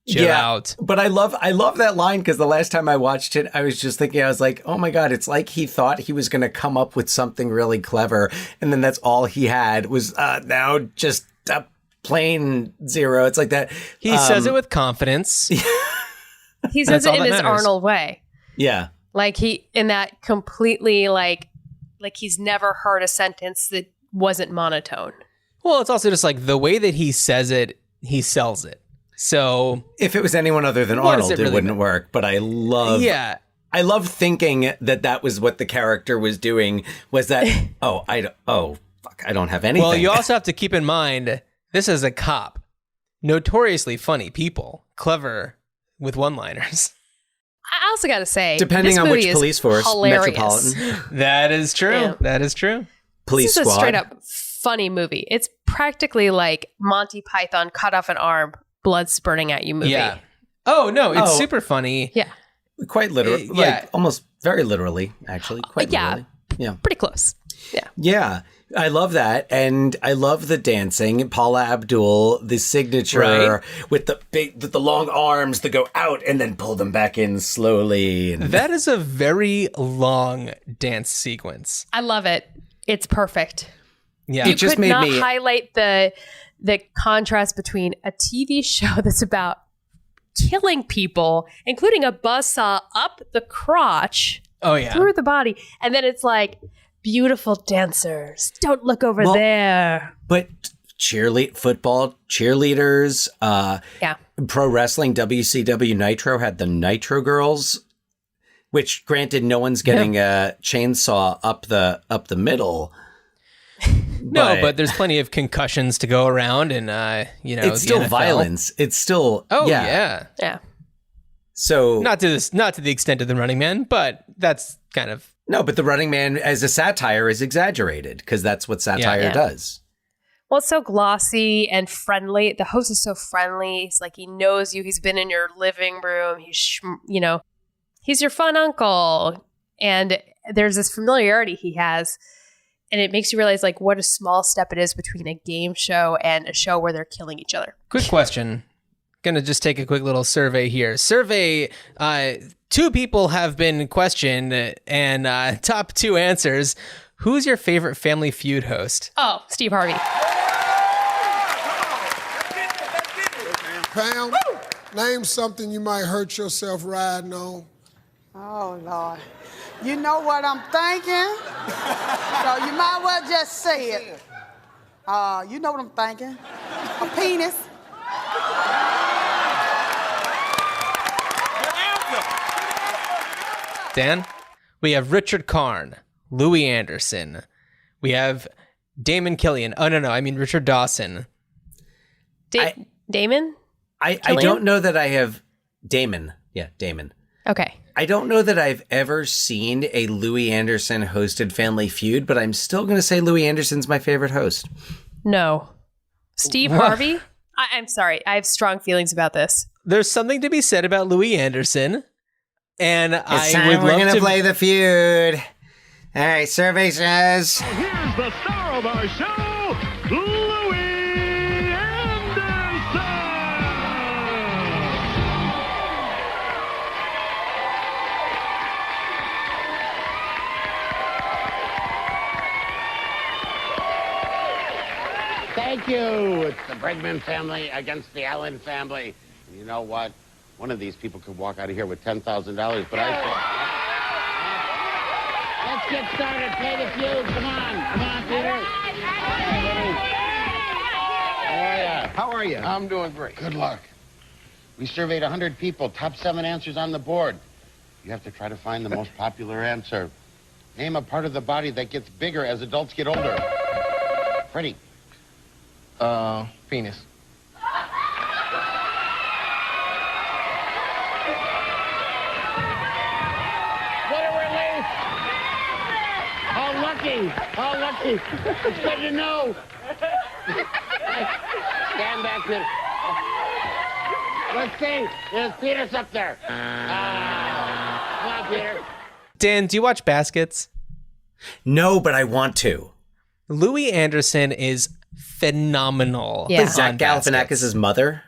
Chill out. But I love that line because the last time I watched it, I was just thinking, I was like, oh my God, it's like he thought he was going to come up with something really clever. And then that's all he had was now just a plain zero. It's like that. He says it with confidence. He says it in his Arnold way. Yeah. Like he, in that completely like he's never heard a sentence that wasn't monotone. Well, it's also just like the way that he says it, he sells it. So if it was anyone other than Arnold, it wouldn't work. But I love thinking that was what the character was doing. Was that I don't have anything. Well, you also have to keep in mind this is a cop, notoriously funny people, clever with one-liners. I also got to say, depending on which police force, hilarious. Metropolitan. That is true. Yeah. That is true. Police this is squad. a straight up funny movie. It's practically like Monty Python cut off an arm, blood spurting at you movie. Yeah. Oh no, it's super funny. Yeah. Quite literally, like almost very literally, actually. Quite literally. Yeah. Pretty close. Yeah. Yeah. I love that. And I love the dancing. Paula Abdul, the signature with the long arms that go out and then pull them back in slowly. That is a very long dance sequence. I love it. It's perfect. Yeah. You could not highlight the contrast between a TV show that's about killing people, including a buzzsaw up the crotch through the body. And then it's like, beautiful dancers, don't look over there. But football cheerleaders, pro wrestling, WCW Nitro had the Nitro Girls, which granted no one's getting a chainsaw up the middle. But there's plenty of concussions to go around, and it's still NFL. Violence. It's still yeah. So not to the extent of the Running Man, but that's kind of but the Running Man as a satire is exaggerated because that's what satire does. Well, it's so glossy and friendly. The host is so friendly. He's like, he knows you. He's been in your living room. He's your fun uncle, and there's this familiarity he has. And it makes you realize like what a small step it is between a game show and a show where they're killing each other. Quick question. Gonna just take a quick little survey here. 2 people have been questioned and top 2 answers. Who's your favorite Family Feud host? Oh, Steve Harvey. Pam, name something you might hurt yourself riding on. Oh, Lord. You know what I'm thinking? So you might well just say it. You know what I'm thinking? A penis. Dan, we have Richard Karn, Louis Anderson. We have Damon Killian. Oh, no, I mean Richard Dawson. Damon? I don't know that I have Damon. Yeah, Damon. Okay. I don't know that I've ever seen a Louis Anderson hosted Family Feud, but I'm still going to say Louis Anderson's my favorite host. No. Steve Harvey? I'm sorry. I have strong feelings about this. There's something to be said about Louis Anderson. And we're going to play the feud. All right, survey says. Here's the star of our show, Louis Anderson. Thank you. It's the Bregman family against the Allen family. You know what? One of these people could walk out of here with $10,000, but I think... Let's get started. Play the feud. Come on, Peter. How are you? I'm doing great. Good luck. We surveyed 100 people. Top 7 answers on the board. You have to try to find the most popular answer. Name a part of the body that gets bigger as adults get older. Freddie. Penis. How lucky. It's good to know. Stand back, Peter. Let's see. There's Peter's up there. Peter. Dan, do you watch Baskets? No, but I want to. Louis Anderson is phenomenal. Yeah. Is Zach Galifianakis' mother?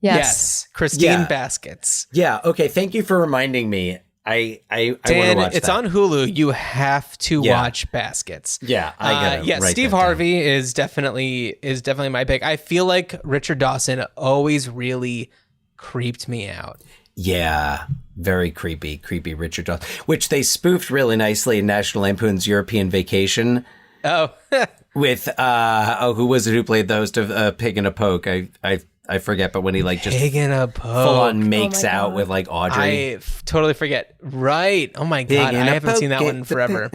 Yes. Christine Yeah. Baskets. Yeah. Okay. Thank you for reminding me. I want to Dan, watch it's that. on Hulu. You have to Yeah. watch Baskets. Yeah, I gotta yeah. write Steve that down. Harvey is definitely my pick. I feel like Richard Dawson always really creeped me out. Yeah, very creepy Richard Dawson, which they spoofed really nicely in National Lampoon's European Vacation. Oh, with who was it who played the host of Pig and a Poke? I forget, but when he like just Pig and a Poke full on makes out with like Audrey. Totally forget. Right. Oh my Pig God. I and a haven't seen that poke, one in forever.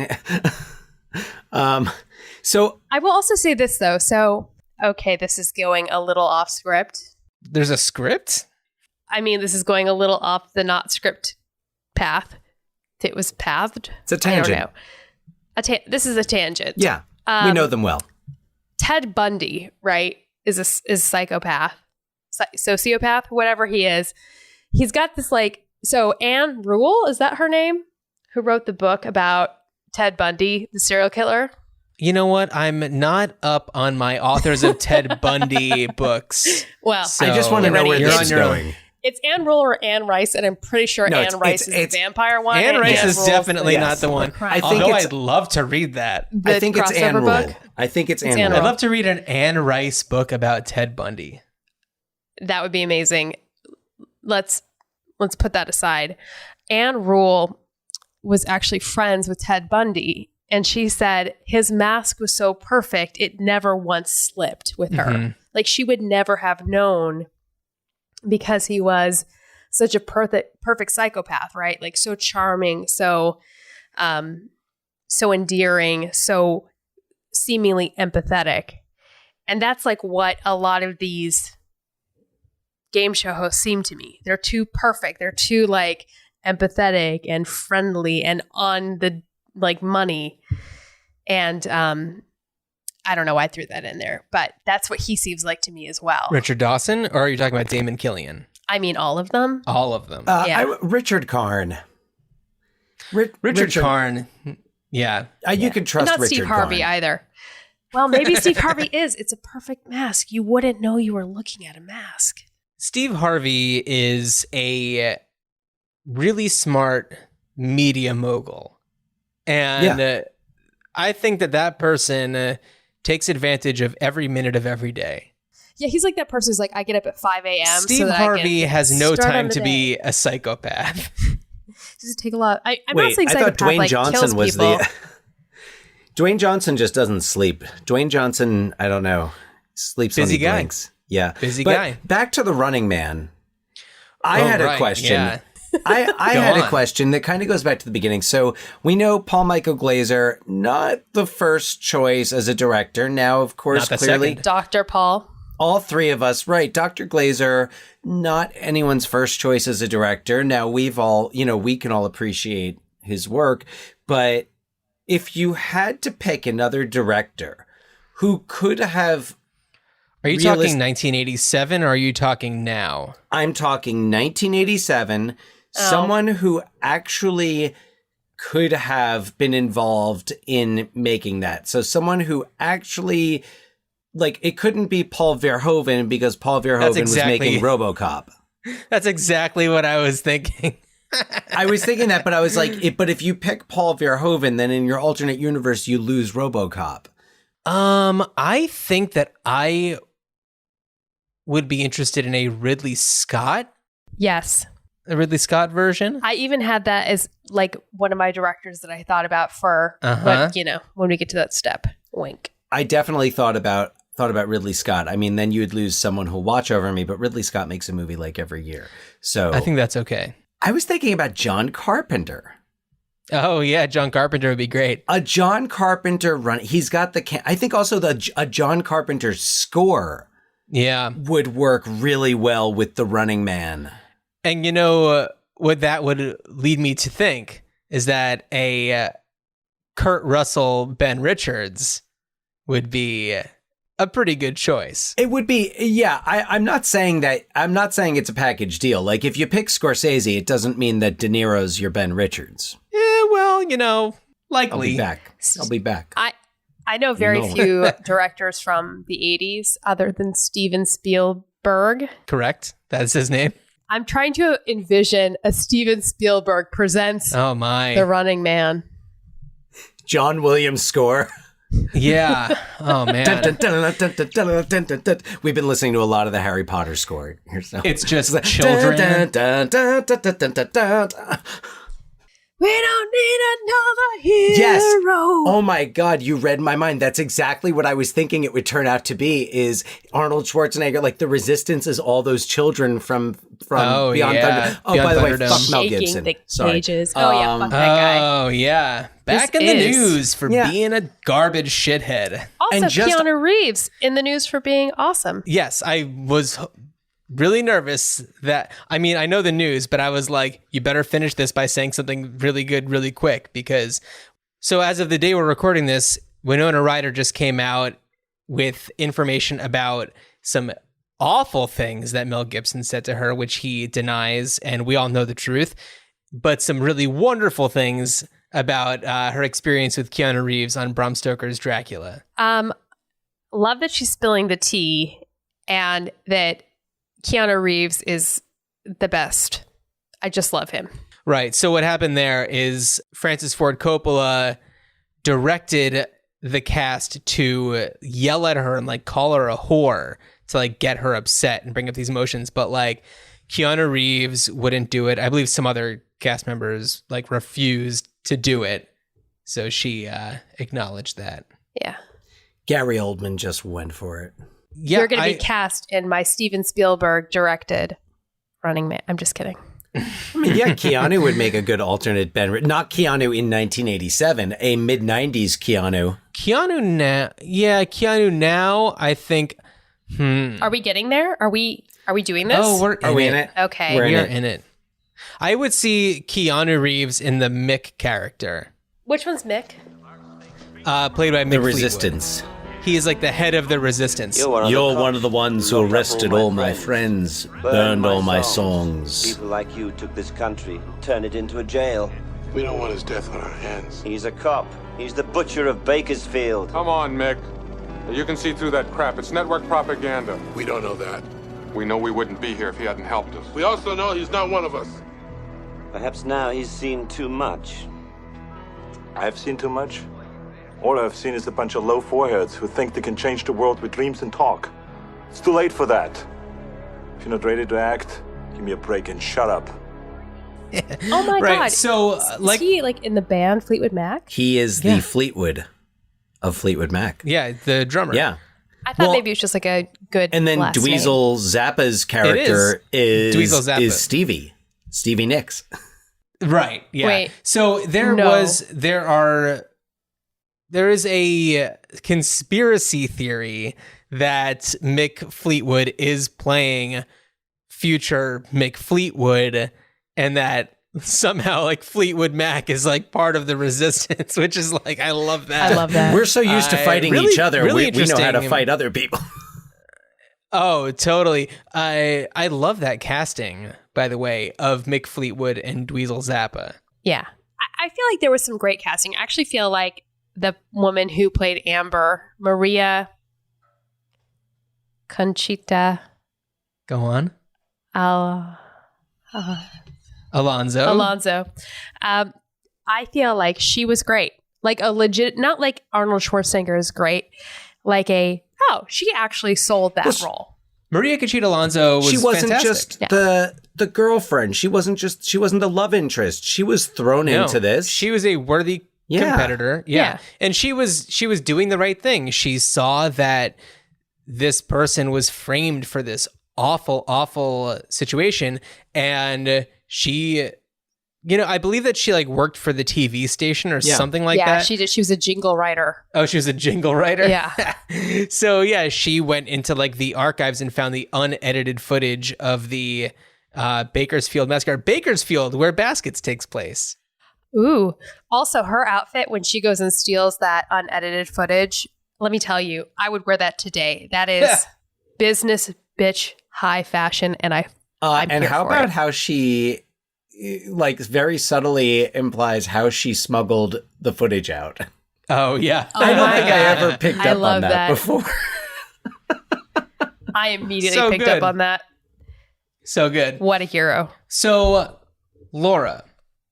So I will also say this though. So, okay, this is going a little off script. There's a script? I mean, this is going a little off the not script path. It was pathed. It's a tangent. I don't know. This is a tangent. Yeah, we know them well. Ted Bundy, right, is a psychopath, sociopath, whatever he is. He's got this so Anne Rule, is that her name? Who wrote the book about Ted Bundy, the serial killer? You know what? I'm not up on my authors of Ted Bundy books. Well, so I just want to know where this is going. It's Anne Rule or Anne Rice, and I'm pretty sure Anne Rice is the vampire one. Anne Rice is Rule's definitely not the one. I think Although it's- I'd love to read that. I think it's Anne crossover Rule. book? I think it's Anne Anne Rule. I'd love to read an Anne Rice book about Ted Bundy. That would be amazing. Let's put that aside. Anne Rule was actually friends with Ted Bundy, and she said his mask was so perfect it never once slipped with her. Mm-hmm. Like she would never have known because he was such a perfect psychopath, right? Like so charming, so endearing, so seemingly empathetic. And that's like what a lot of these game show hosts seem to me. They're too perfect. They're too like empathetic and friendly and on the like money. And I don't know why I threw that in there, but that's what he seems like to me as well. Richard Dawson, or are you talking about Damon Killian? I mean, all of them. All of them. Richard Karn. Richard Karn. Yeah. You can trust Not Richard Steve Harvey Karn. either. Well, maybe Steve Harvey is. It's a perfect mask. You wouldn't know you were looking at a mask. Steve Harvey is a really smart media mogul. And I think that person takes advantage of every minute of every day. Yeah, he's like that person who's like, I get up at 5 a.m. Steve that Harvey has no start on time the to day. be a psychopath. Does it take a lot? I'm not Wait, saying I thought psychopath Dwayne like Johnson kills was people. the. Dwayne Johnson just doesn't sleep. Dwayne Johnson, I don't know, sleeps Busy when he guy. blinks. Yeah, Busy But guy. Back to the Running Man. I had a question. Yeah. I Go had a on. question that kind of goes back to the beginning. So we know Paul Michael Glaser, not the first choice as a director. Now, of course, Not the clearly, second. Dr. Paul. all three of us, right? Dr. Glaser, not anyone's first choice as a director. Now we've all, we can all appreciate his work, but if you had to pick another director who could have, Are you talking 1987 or are you talking now? I'm talking 1987, someone who actually could have been involved in making that. So someone who actually, it couldn't be Paul Verhoeven because Paul Verhoeven was making RoboCop. That's exactly what I was thinking. I was thinking that, but I was like, but if you pick Paul Verhoeven, then in your alternate universe, you lose RoboCop. I think that I would be interested in a Ridley Scott. Yes. A Ridley Scott version. I even had that as like one of my directors that I thought about for, Uh-huh. when we get to that step. Wink. I definitely thought about Ridley Scott. I mean, then you would lose someone who'll watch over me, but Ridley Scott makes a movie like every year. So I think that's okay. I was thinking about John Carpenter. Oh yeah, John Carpenter would be great. A John Carpenter run. He's got I think also a John Carpenter score. Yeah, would work really well with The Running Man. And what that would lead me to think is that a Kurt Russell, Ben Richards would be a pretty good choice. It would be, yeah. I'm not saying it's a package deal. Like, if you pick Scorsese, it doesn't mean that De Niro's your Ben Richards. Yeah, well, likely. I'll be back. I know very few directors from the 80s other than Steven Spielberg. Correct. That's his name. I'm trying to envision a Steven Spielberg presents The Running Man. John Williams score. Yeah. Oh, man. We've been listening to a lot of the Harry Potter score here. So. It's just children. We don't need another hero. Yes. Oh my God, you read my mind. That's exactly what I was thinking it would turn out to be, is Arnold Schwarzenegger, like the Resistance is all those children from Beyond Thunder. Oh, Beyond by the way, Thunderdome. fuck Mel Shaking Gibson. the Sorry. cages. Fuck that guy. Oh, yeah. Back This in the is- news for being a garbage shithead. Also, And just- Keanu Reeves in the news for being awesome. Yes, I was really nervous that, I know the news, but I was like, you better finish this by saying something really good, really quick, because so as of the day we're recording this, Winona Ryder just came out with information about some awful things that Mel Gibson said to her, which he denies, and we all know the truth, but some really wonderful things about her experience with Keanu Reeves on Bram Stoker's Dracula. Love that she's spilling the tea and that Keanu Reeves is the best. I just love him. Right. So what happened there is Francis Ford Coppola directed the cast to yell at her and like call her a whore to like get her upset and bring up these emotions. But like Keanu Reeves wouldn't do it. I believe some other cast members like refused to do it. So she acknowledged that. Yeah. Gary Oldman just went for it. Yeah, You're going to be cast in my Steven Spielberg directed Running Man. I'm just kidding. Keanu would make a good alternate Ben. Not Keanu in 1987, a mid-90s Keanu. Keanu now, I think. Are we getting there? Are we doing this? Oh, Are we in it? Okay. We're in it. I would see Keanu Reeves in the Mick character. Which one's Mick? Played by Mick The Fleetwood. Resistance. He is like the head of the Resistance. You're one of the ones who arrested all my friends, burned all my songs. People like you took this country, turned it into a jail. We don't want his death on our hands. He's a cop. He's the butcher of Bakersfield. Come on, Mick. You can see through that crap. It's network propaganda. We don't know that. We know we wouldn't be here if he hadn't helped us. We also know he's not one of us. Perhaps now he's seen too much. I've seen too much? All I've seen is a bunch of low foreheads who think they can change the world with dreams and talk. It's too late for that. If you're not ready to act, give me a break and shut up. Oh my God. So, is he like in the band Fleetwood Mac? He is the Fleetwood of Fleetwood Mac. Yeah, the drummer. Yeah. I thought maybe it was just like a good And then last name. Dweezil Zappa's character is Dweezil Zappa. Stevie Nicks. Right. Yeah. Wait. So there is a conspiracy theory that Mick Fleetwood is playing future Mick Fleetwood, and that somehow like Fleetwood Mac is like part of the Resistance, which is like, I love that. I love that. We're so used to fighting each other. Really we know how to interesting. fight other people. Oh, totally. I love that casting, by the way, of Mick Fleetwood and Dweezil Zappa. Yeah. I feel like there was some great casting. I actually feel like the woman who played Amber, Maria Conchita. Go on. Alonso. I feel like she was great. Like a legit, not like Arnold Schwarzenegger is great. Like she actually sold that role. Maria Conchita Alonso was She wasn't fantastic. just the girlfriend. She wasn't the love interest. She was thrown into this. She was a worthy competitor. Yeah. And she was doing the right thing. She saw that this person was framed for this awful, awful situation. And she, I believe that she like worked for the TV station or something like that. Yeah, she did. She was a jingle writer. Oh, she was a jingle writer? Yeah. So yeah, she went into like the archives and found the unedited footage of the Bakersfield massacre. Bakersfield, where Baskets takes place. Ooh. Also, her outfit when she goes and steals that unedited footage, let me tell you, I would wear that today. That is business bitch high fashion, and and how about how she, like, very subtly implies how she smuggled the footage out? Oh yeah, I don't think I ever picked up on that before. I immediately picked up on that. So good. What a hero. So, Laura.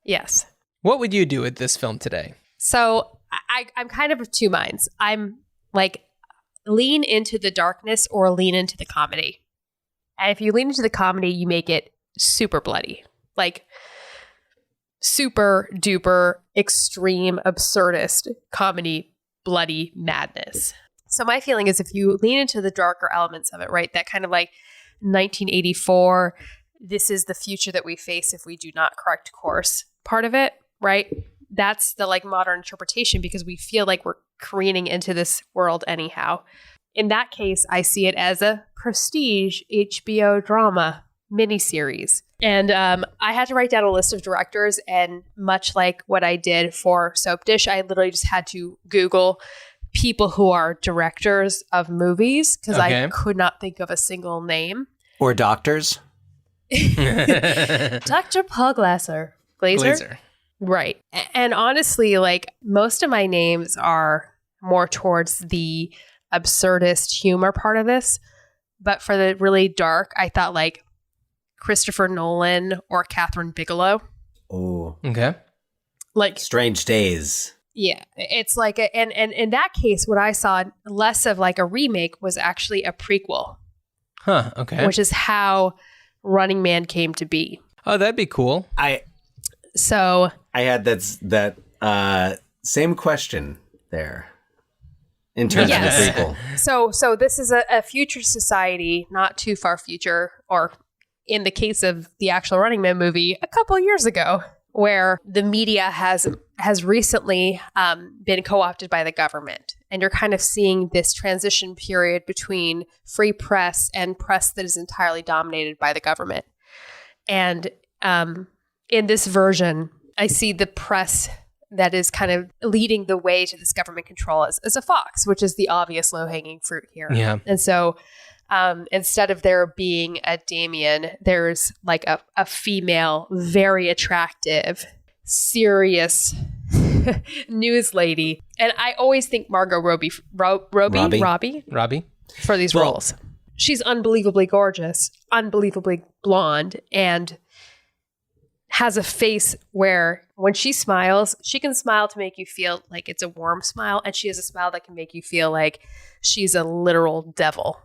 Yes. What would you do with this film today? So I'm kind of of two minds. I'm like, lean into the darkness or lean into the comedy. And if you lean into the comedy, you make it super bloody. Like super duper extreme absurdist comedy, bloody madness. So my feeling is if you lean into the darker elements of it, right? That kind of like 1984, this is the future that we face if we do not correct course part of it, right? That's the like modern interpretation because we feel like we're careening into this world anyhow. In that case, I see it as a prestige HBO drama miniseries. And I had to write down a list of directors, and much like what I did for Soap Dish, I literally just had to Google people who are directors of movies because I could not think of a single name. Or doctors. Dr. Paul Glaser. Right. And honestly, like most of my names are more towards the absurdist humor part of this. But for the really dark, I thought like Christopher Nolan or Catherine Bigelow. Oh. Okay. Like Strange Days. Yeah. It's like, and in that case, what I saw less of like a remake was actually a prequel. Huh. Okay. Which is how Running Man came to be. Oh, that'd be cool. I had that same question there in terms of the prequel. So this is a future society, not too far future, or in the case of the actual Running Man movie, a couple of years ago, where the media has recently been co-opted by the government. And you're kind of seeing this transition period between free press and press that is entirely dominated by the government. And in this version, I see the press that is kind of leading the way to this government control as a fox, which is the obvious low-hanging fruit here. Yeah. And so instead of there being a Damien, there's like a female, very attractive, serious news lady. And I always think Margot Robbie for these roles. She's unbelievably gorgeous, unbelievably blonde, and has a face where when she smiles, she can smile to make you feel like it's a warm smile, and she has a smile that can make you feel like she's a literal devil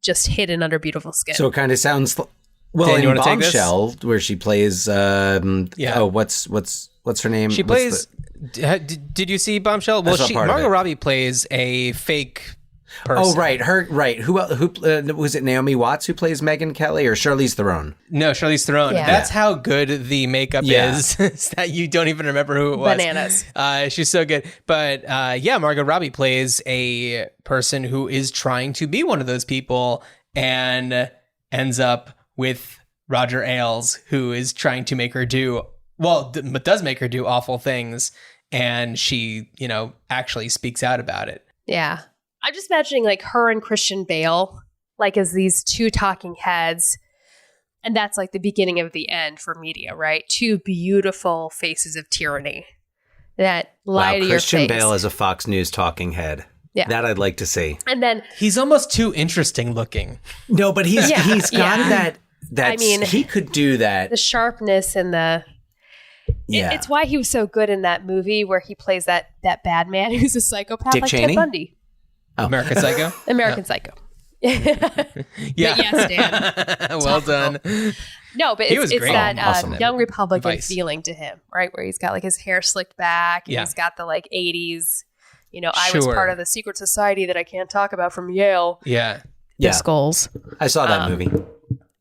just hidden under beautiful skin. So it kind of sounds well Dan, in Bombshell, where she plays what's her name? She plays did you see Bombshell? Well, Margot Robbie plays a fake person. Oh, right. Who was it? Naomi Watts who plays Megyn Kelly, or Charlize Theron? No, Charlize Theron. Yeah. That's how good the makeup is that you don't even remember who it was. Bananas. She's so good. But Margot Robbie plays a person who is trying to be one of those people and ends up with Roger Ailes, who is trying to make her does make her do awful things. And she, actually speaks out about it. Yeah. I'm just imagining like her and Christian Bale, like as these two talking heads. And that's like the beginning of the end for media, right? Two beautiful faces of tyranny that lie to your face. Christian Bale is a Fox News talking head. Yeah. That I'd like to see. And then he's almost too interesting looking. No, but he's got that I mean, he could do that. The sharpness and the it's why he was so good in that movie where he plays that bad man who's a psychopath, Dick like Cheney? Ted Bundy. Oh. American Psycho? American Psycho. Yeah. Yes, Dan. Well done. No, but it's that awesome. young Republican feeling to him, right? Where he's got like his hair slicked back. And he's got the like 80s, I was part of the secret society that I can't talk about from Yale. Yeah. The skulls. I saw that movie.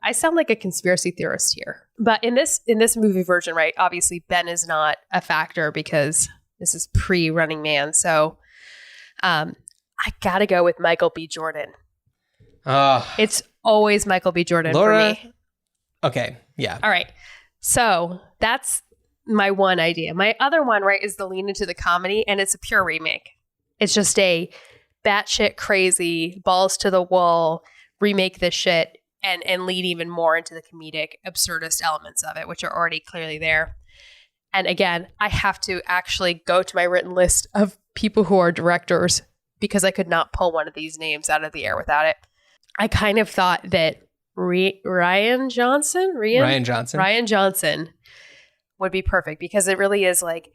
I sound like a conspiracy theorist here. But in this movie version, right, obviously Ben is not a factor because this is pre-Running Man. So I got to go with Michael B. Jordan. It's always Michael B. Jordan Laura, for me. Okay, yeah. All right. So that's my one idea. My other one, right, is the lean into the comedy, and it's a pure remake. It's just a batshit crazy, balls to the wall, remake this shit and lead even more into the comedic, absurdist elements of it, which are already clearly there. And again, I have to actually go to my written list of people who are directors because I could not pull one of these names out of the air without it. I kind of thought that Ryan Johnson would be perfect because it really is like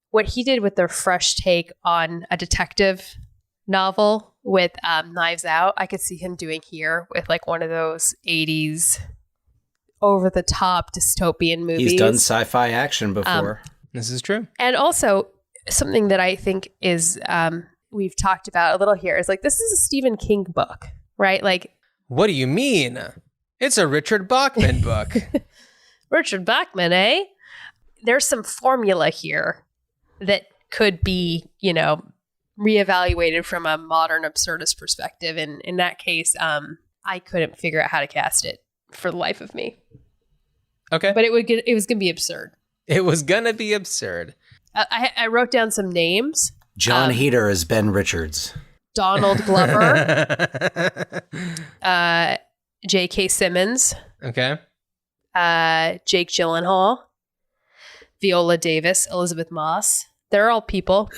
what he did with the fresh take on a detective novel with Knives Out. I could see him doing here with like one of those 80s over the top dystopian movies. He's done sci-fi action before. This is true. And also something that I think is we've talked about a little here is like this is a Stephen King book, right? Like, what do you mean? It's a Richard Bachmann book. Richard Bachmann, eh? There's some formula here that could be, reevaluated from a modern absurdist perspective. And in that case, I couldn't figure out how to cast it for the life of me. Okay. But it was going to be absurd. It was going to be absurd. I wrote down some names. John Heder as Ben Richards. Donald Glover. J.K. Simmons. Okay. Jake Gyllenhaal. Viola Davis. Elizabeth Moss. They're all people.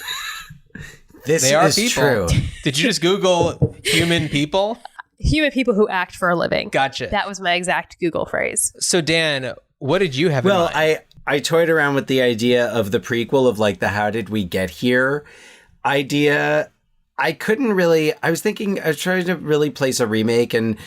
They are people. True. Did you just Google human people? Human people who act for a living. Gotcha. That was my exact Google phrase. So Dan, what did you have in mind? Well, I toyed around with the idea of the prequel of like the how did we get here idea. I was trying to really place a remake and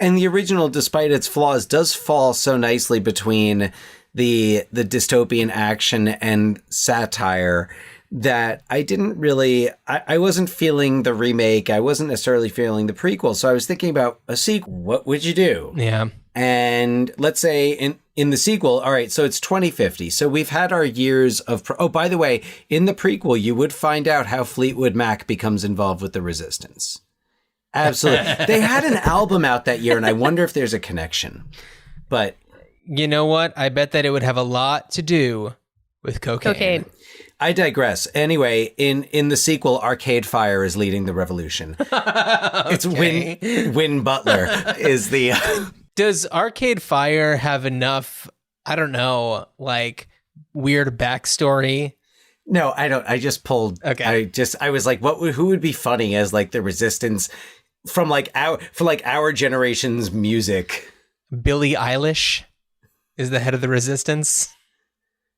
the original, despite its flaws, does fall so nicely between the dystopian action and satire that I didn't really, I wasn't feeling the remake. I wasn't necessarily feeling the prequel. So I was thinking about a sequel. What would you do? Yeah. And let's say in the sequel, all right, so it's 2050. So we've had our years of, by the way, in the prequel, you would find out how Fleetwood Mac becomes involved with the resistance. Absolutely. They had an album out that year and I wonder if there's a connection, but. You know what? I bet that it would have a lot to do with cocaine. I digress. Anyway, in the sequel, Arcade Fire is leading the revolution. It's Win Butler is the... Does Arcade Fire have enough, I don't know, like weird backstory? No, I don't. I just pulled... Okay. I was like, who would be funny as like the resistance for our generation's music? Billie Eilish is the head of the resistance.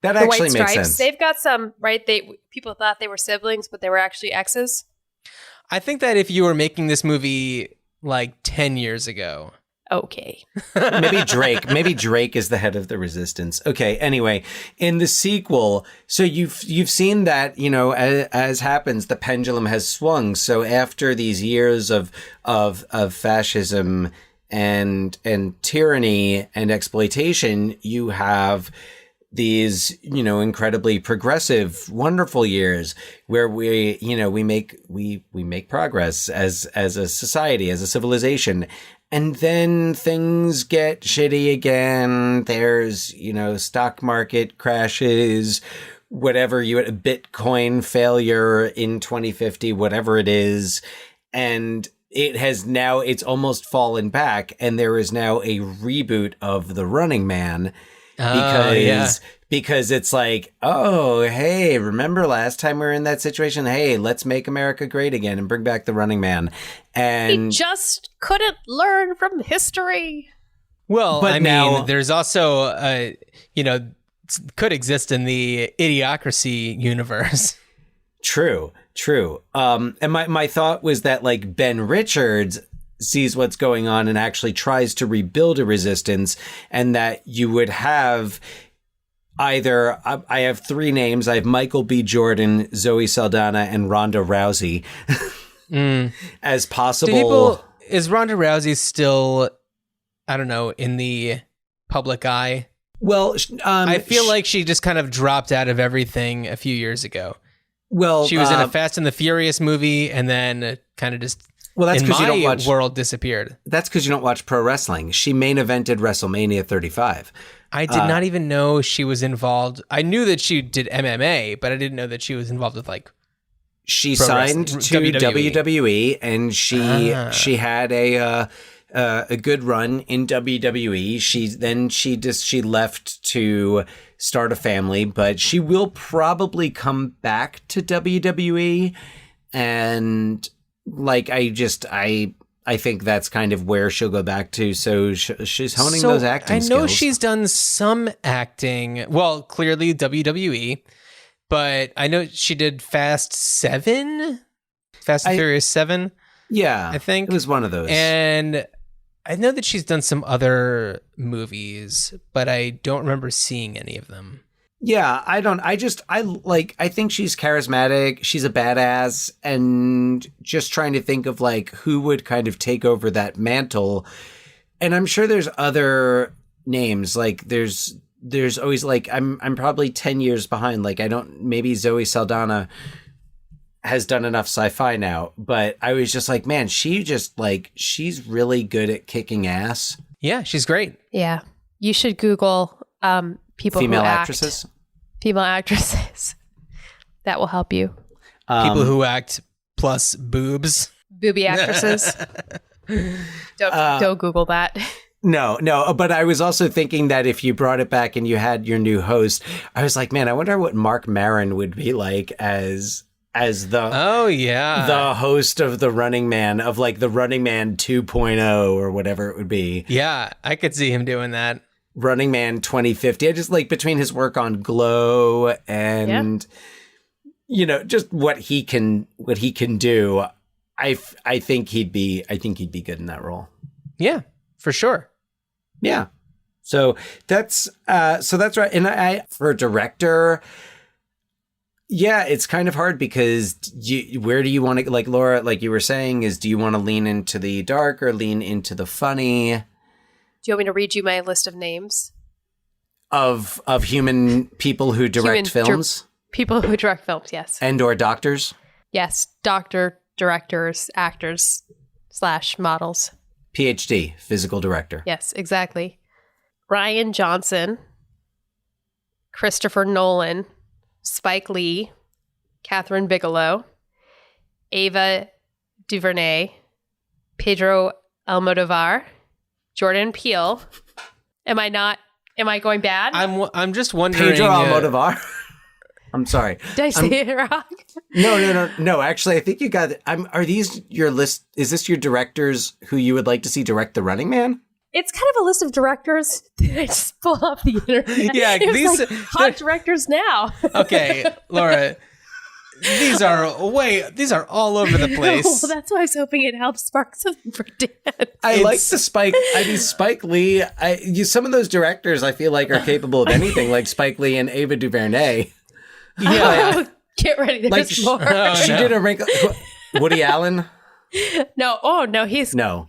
That actually makes sense. They've got some, right? People thought they were siblings, but they were actually exes. I think that if you were making this movie like 10 years ago. Okay. Maybe Drake is the head of the resistance. Okay. Anyway, in the sequel, so you've seen that, as happens, the pendulum has swung. So after these years of fascism and tyranny and exploitation, you have these, incredibly progressive, wonderful years where we make progress as a society, as a civilization. And then things get shitty again. There's, stock market crashes, whatever, a Bitcoin failure in 2050, whatever it is. And it's almost fallen back. And there is now a reboot of The Running Man. Because it's like, oh, hey, remember last time we were in that situation? Hey, let's make America great again and bring back the Running Man. And we just couldn't learn from history. Well, but there's also, could exist in the Idiocracy universe. True. And my thought was that like Ben Richards sees what's going on and actually tries to rebuild a resistance, and that you would have either, I have three names. I have Michael B. Jordan, Zoe Saldana, and Ronda Rousey as possible. Is Ronda Rousey still, I don't know, in the public eye? Well, I feel like she just kind of dropped out of everything a few years ago. Well, she was in a Fast and the Furious movie and then kind of just... Well, that's because you don't watch. World disappeared. That's because you don't watch pro wrestling. She main evented WrestleMania 35. I did not even know she was involved. I knew that she did MMA, but I didn't know that she was involved with like she signed to WWE, and she had a good run in WWE. She left to start a family, but she will probably come back to WWE. And like, I think that's kind of where she'll go back to. So she's honing those acting skills. I know she's done some acting. Well, clearly WWE, but I know she did Fast and Furious 7. Yeah, I think it was one of those. And I know that she's done some other movies, but I don't remember seeing any of them. Yeah, I think she's charismatic. She's a badass, and just trying to think of like who would kind of take over that mantle. And I'm sure there's other names. Like there's always like, I'm probably 10 years behind. Like maybe Zoe Saldana has done enough sci-fi now, but I was just like, man, she's really good at kicking ass. Yeah, she's great. Yeah. You should Google people female who actresses. Female actresses. That will help you. People who act plus boobs. Booby actresses. Don't Google that. No, but I was also thinking that if you brought it back and you had your new host, I was like, man, I wonder what Mark Maron would be like as the host of the Running Man, of like the Running Man 2.0 or whatever it would be. Yeah, I could see him doing that. Running Man 2050. I just like, between his work on Glow and just what he can do, I think he'd be good in that role. Yeah, for sure. Yeah. So that's right. And I for a director, yeah, it's kind of hard because where do you want to, like Laura, like you were saying, do you want to lean into the dark or lean into the funny? Do you want me to read you my list of names? Of human people who direct films? People who direct films, yes. And or doctors? Yes, doctor, directors, actors / models. PhD, physical director. Yes, exactly. Rian Johnson, Christopher Nolan, Spike Lee, Catherine Bigelow, Ava DuVernay, Pedro Almodovar, Jordan Peele. Am I going bad? I'm just wondering. Pedro Almodovar. I'm sorry. Did I say it wrong? No. Actually, I think you got it. Are these your list? Is this your directors who you would like to see direct The Running Man? It's kind of a list of directors that I just pull off the internet. Yeah, these like hot directors now. Okay, Laura. These are all over the place. Well, that's why I was hoping it helped spark something for Dan. I like the Spike. I mean, Spike Lee. Some of those directors I feel like are capable of anything, like Spike Lee and Ava DuVernay. Yeah, get ready. There's more. She did a wrinkle. Woody Allen. No. Oh no. He's no.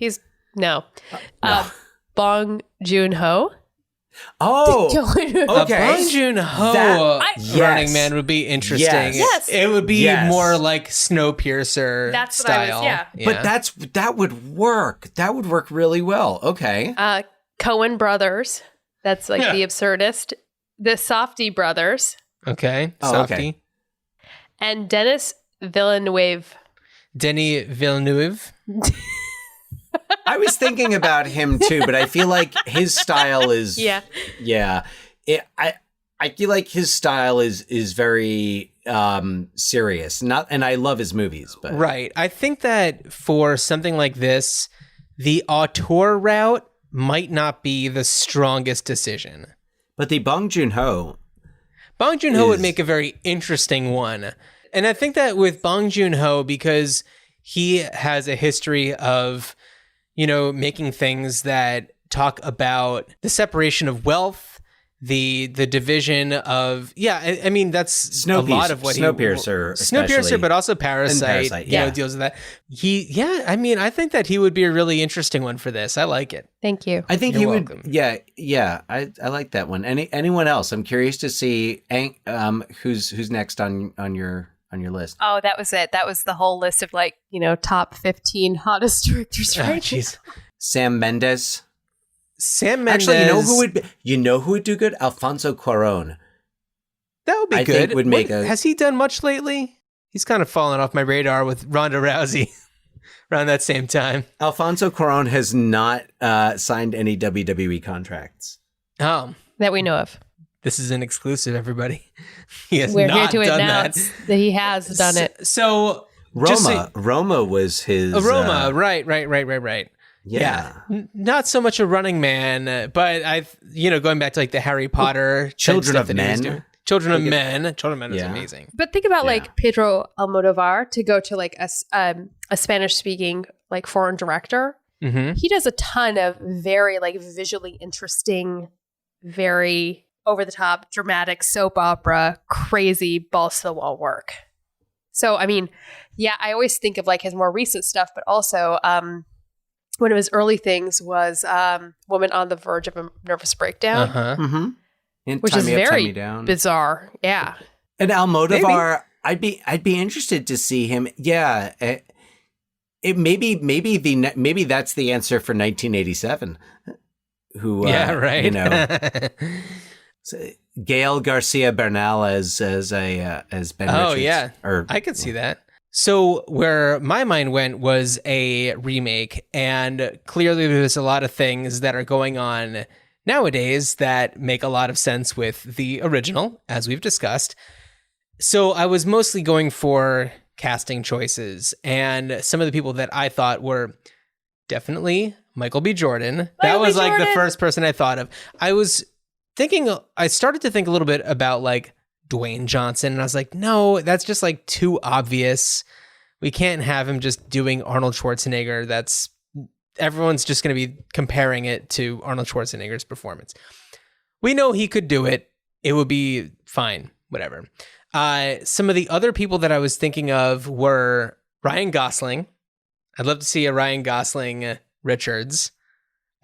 Bong Joon-ho. Oh, okay. Bong Joon-ho Running Man would be interesting. Yes. It would be more like Snowpiercer That's what style. I was, But that would work. That would work really well. Okay. Coen Brothers. That's like the absurdist. The Safdie brothers. Okay. Safdie. Okay. And Denis Villeneuve. Denis Villeneuve. I was thinking about him too, but I feel like his style is I feel like his style is very serious. And I love his movies, but right. I think that for something like this, the auteur route might not be the strongest decision. But the Bong Joon-ho would make a very interesting one. And I think that with Bong Joon-ho, because he has a history of making things that talk about the separation of wealth, the division of I mean that's a lot of what Snowpiercer, but also Parasite, deals with that. I mean, I think that he would be a really interesting one for this. I like it. Thank you. I think You're welcome. I like that one. Anyone else? I'm curious to see who's next on your list. Oh, that was it. That was the whole list of top 15 hottest directors. Right? Jeez. Sam Mendes. Actually, you know who would do good? Alfonso Cuarón. That would be good. Think would make has he done much lately? he's kind of fallen off my radar with Ronda Rousey around that same time. Alfonso Cuarón has not signed any WWE contracts. Oh. That we know of. This is an exclusive, everybody. He has We're not here to done announce that he has done it. So Roma was his... Roma, right. Yeah. Not so much a Running Man, but going back to like the Harry Potter... Children of Men. Children of Men is amazing. But think about like Pedro Almodovar, to go to like a Spanish-speaking like foreign director. Mm-hmm. He does a ton of very like visually interesting, very over-the-top, dramatic soap opera, crazy balls to the wall work. So, I mean, yeah, I always think of like his more recent stuff, but also one of his early things was Woman on the Verge of a Nervous Breakdown, Mm-hmm. which is very bizarre. Yeah. And Almodovar, maybe. I'd be interested to see him. Yeah. Maybe that's the answer for 1987. Who? Gael Garcia Bernal as Ben Richards. Oh yeah, I could see that. So where my mind went was a remake, and clearly there's a lot of things that are going on nowadays that make a lot of sense with the original, as we've discussed. So I was mostly going for casting choices, and some of the people that I thought were definitely Michael B. Jordan. That was like the first person I thought of. I started to think a little bit about like Dwayne Johnson, and I was like, no, that's just like too obvious. We can't have him just doing Arnold Schwarzenegger. Everyone's just going to be comparing it to Arnold Schwarzenegger's performance. We know he could do it. It would be fine, whatever. Some of the other people that I was thinking of were Ryan Gosling. I'd love to see a Ryan Gosling Richards.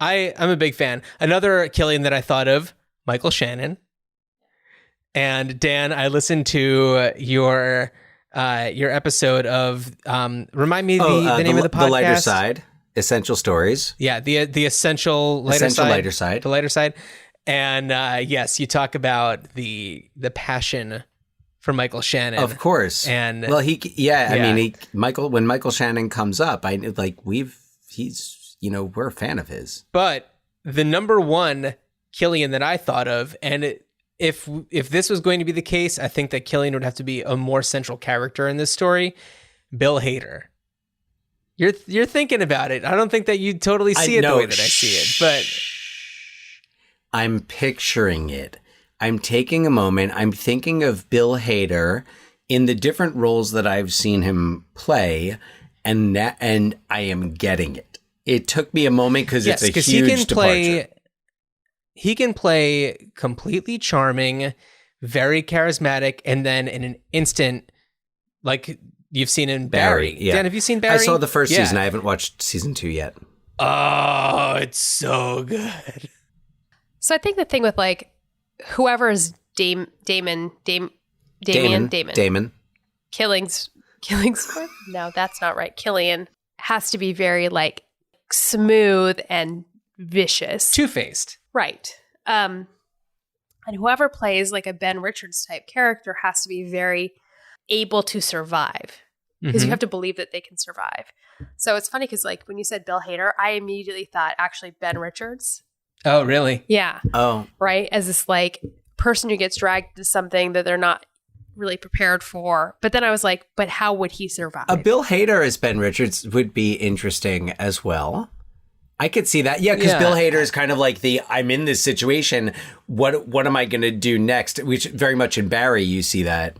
I'm a big fan. Another Killian that I thought of, Michael Shannon. And Dan, I listened to your episode of remind me the name of the podcast. The Lighter Side, Essential Stories. Yeah, the Essential Lighter Side. The Lighter Side. And yes, you talk about the passion for Michael Shannon. Of course. And well, when Michael Shannon comes up, we're a fan of his. But the number one Killian that I thought of, and if this was going to be the case, I think that Killian would have to be a more central character in this story. Bill Hader. You're thinking about it. I don't think that you totally see it the way that I see it, but I'm picturing it. I'm taking a moment. I'm thinking of Bill Hader in the different roles that I've seen him play, and I am getting it. It took me a moment because it's a huge departure. He can play completely charming, very charismatic, and then in an instant, like you've seen in Barry. Yeah. Dan, have you seen Barry? I saw the first season. I haven't watched season 2 yet. Oh, it's so good. So I think the thing with like whoever is Damon. Killings. No, that's not right. Killian has to be very like smooth and vicious. Two-faced. Right. And whoever plays like a Ben Richards type character has to be very able to survive, because you have to believe that they can survive. So it's funny because like when you said Bill Hader, I immediately thought actually Ben Richards. Oh, really? Yeah. Oh. Right? As this like person who gets dragged to something that they're not really prepared for. But then I was like, but how would he survive? A Bill Hader as Ben Richards would be interesting as well. I could see that. Yeah, because Bill Hader is kind of like I'm in this situation. What am I going to do next? Which very much in Barry, you see that.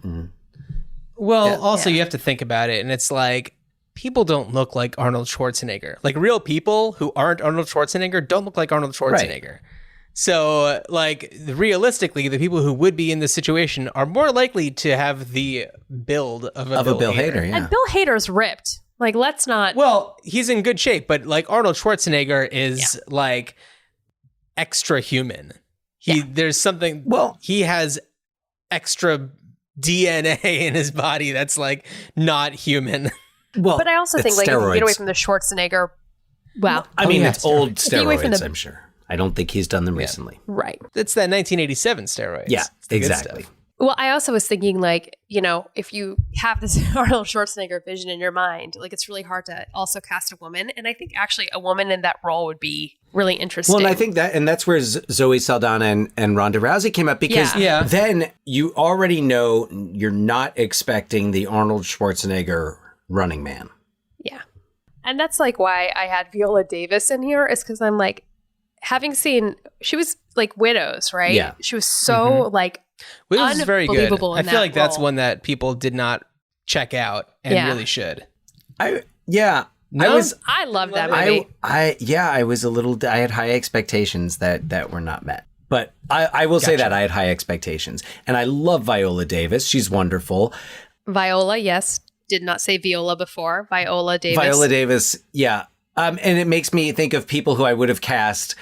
Well, you have to think about it. And it's like, people don't look like Arnold Schwarzenegger. Like real people who aren't Arnold Schwarzenegger don't look like Arnold Schwarzenegger. Right. So like realistically, the people who would be in this situation are more likely to have the build of a Bill Hader. Yeah. And Bill Hader's ripped. Like, let's not. Well, he's in good shape, but like Arnold Schwarzenegger is like extra human. There's something. Well, he has extra DNA in his body that's like not human. Well, but I also think like if you get away from the Schwarzenegger. Well, I mean, it's old steroids. I'm sure. I don't think he's done them recently. Right. It's that 1987 steroids. Yeah, exactly. Well, I also was thinking, like, if you have this Arnold Schwarzenegger vision in your mind, like, it's really hard to also cast a woman. And I think actually a woman in that role would be really interesting. Well, and I think that's where Zoe Saldana and Ronda Rousey came up, because then you already know you're not expecting the Arnold Schwarzenegger Running Man. Yeah. And that's like why I had Viola Davis in here, is because I'm like, having seen, she was like Widows, right? Yeah. She was so like, Widows is very good. I feel like that's role. one that people did not check out and really should. I love that movie. I was a little, I had high expectations that were not met. But I will say that I had high expectations. And I love Viola Davis. She's wonderful. Viola, yes. Did not say Viola before. Viola Davis. Yeah. And it makes me think of people who I would have cast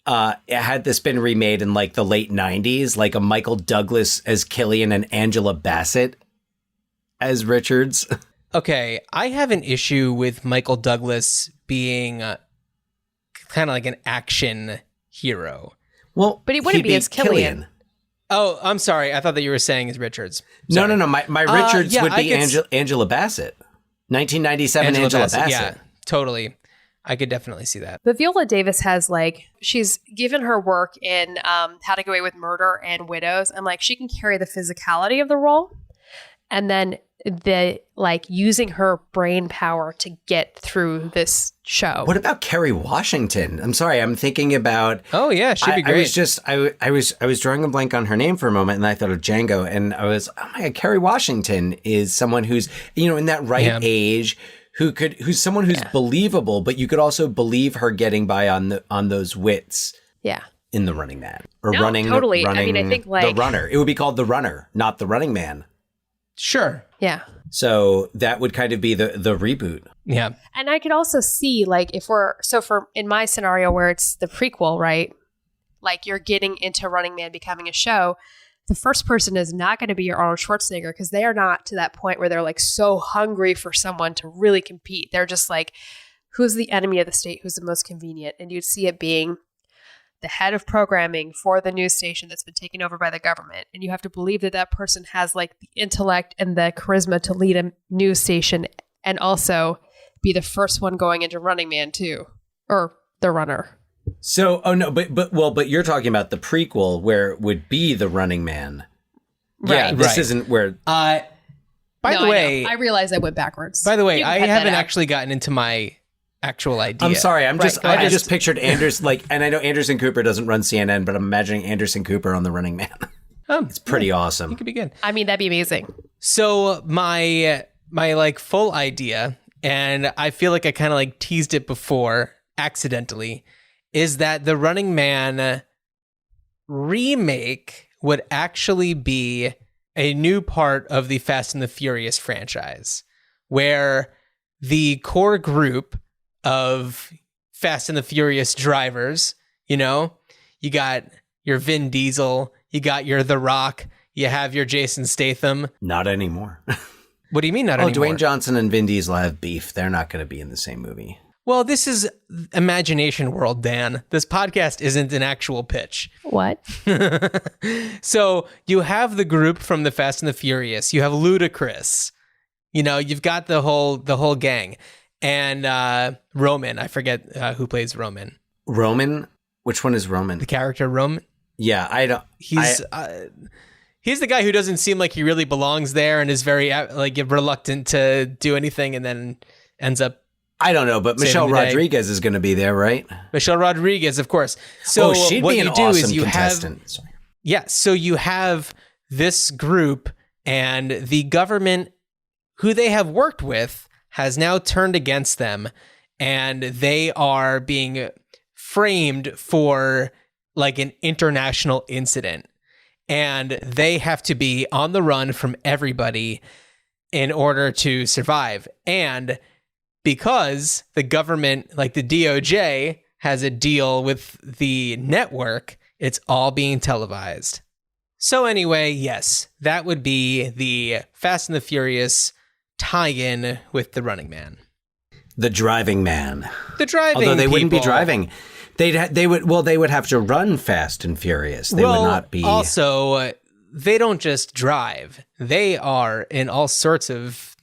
had this been remade in like the late 90s, like a Michael Douglas as Killian and Angela Bassett as Richards. Okay, I have an issue with Michael Douglas being kind of like an action hero. Well, but he wouldn't be as Killian. Oh, I'm sorry. I thought that you were saying as Richards. Sorry. No. My Richards would be Angela Bassett. 1997 Angela Bassett. Yeah, totally. I could definitely see that. But Viola Davis has she's given her work in How to Get Away with Murder and Widows. I'm like, she can carry the physicality of the role. And then using her brain power to get through this show. What about Kerry Washington? I'm sorry, I'm thinking about. Oh yeah, she'd be great. I was drawing a blank on her name for a moment, and I thought of Django, and I was, oh my God, Kerry Washington is someone who's in that right age, who's someone who's believable, but you could also believe her getting by on those wits. Yeah. In The Running Man totally. I mean, I think The Runner. It would be called The Runner, not The Running Man. Sure. Yeah. So that would kind of be the reboot. Yeah. And I could also see in my scenario where it's the prequel, right? Like you're getting into Running Man becoming a show. The first person is not going to be your Arnold Schwarzenegger, because they are not to that point where they're like so hungry for someone to really compete. They're just like, who's the enemy of the state? Who's the most convenient? And you'd see it being the head of programming for the news station that's been taken over by the government. And you have to believe that person has like the intellect and the charisma to lead a news station and also be the first one going into Running Man too, or the runner. So, but you're talking about the prequel where it would be the Running Man. Right. Yeah, this isn't where. By the way, I realized I went backwards. By the way, I haven't actually gotten into my actual idea. I'm sorry. I just pictured Anders and I know Anderson Cooper doesn't run CNN, but I'm imagining Anderson Cooper on the Running Man. It's pretty awesome. It could be good. I mean, that'd be amazing. So my full idea, and I feel like I kind of teased it before accidentally, is that the Running Man remake would actually be a new part of the Fast and the Furious franchise, where the core group of Fast and the Furious drivers, you got your Vin Diesel, you got your The Rock, you have your Jason Statham. Not anymore. What do you mean not anymore? Dwayne Johnson and Vin Diesel have beef. They're not going to be in the same movie. Well, this is imagination world, Dan. This podcast isn't an actual pitch. What? So you have the group from the Fast and the Furious. You have Ludacris. You've got the whole gang. And Roman, I forget who plays Roman. Roman? Which one is Roman? The character Roman? Yeah, I don't. He's the guy who doesn't seem like he really belongs there and is very reluctant to do anything, and then ends up. I don't know, but Michelle Rodriguez is going to be there, right? Michelle Rodriguez, of course. So she'd what be an you do awesome is you contestant. have, yeah. So you have this group, and the government, who they have worked with, has now turned against them, and they are being framed for an international incident, and they have to be on the run from everybody in order to survive. And because the government, the DOJ, has a deal with the network, it's all being televised. So anyway, yes, that would be the Fast and the Furious tie-in with the Running Man. The Driving Man. The driving Although they wouldn't be people. driving. They would have to run Fast and Furious. They would not be. Also, they don't just drive. They are in all sorts of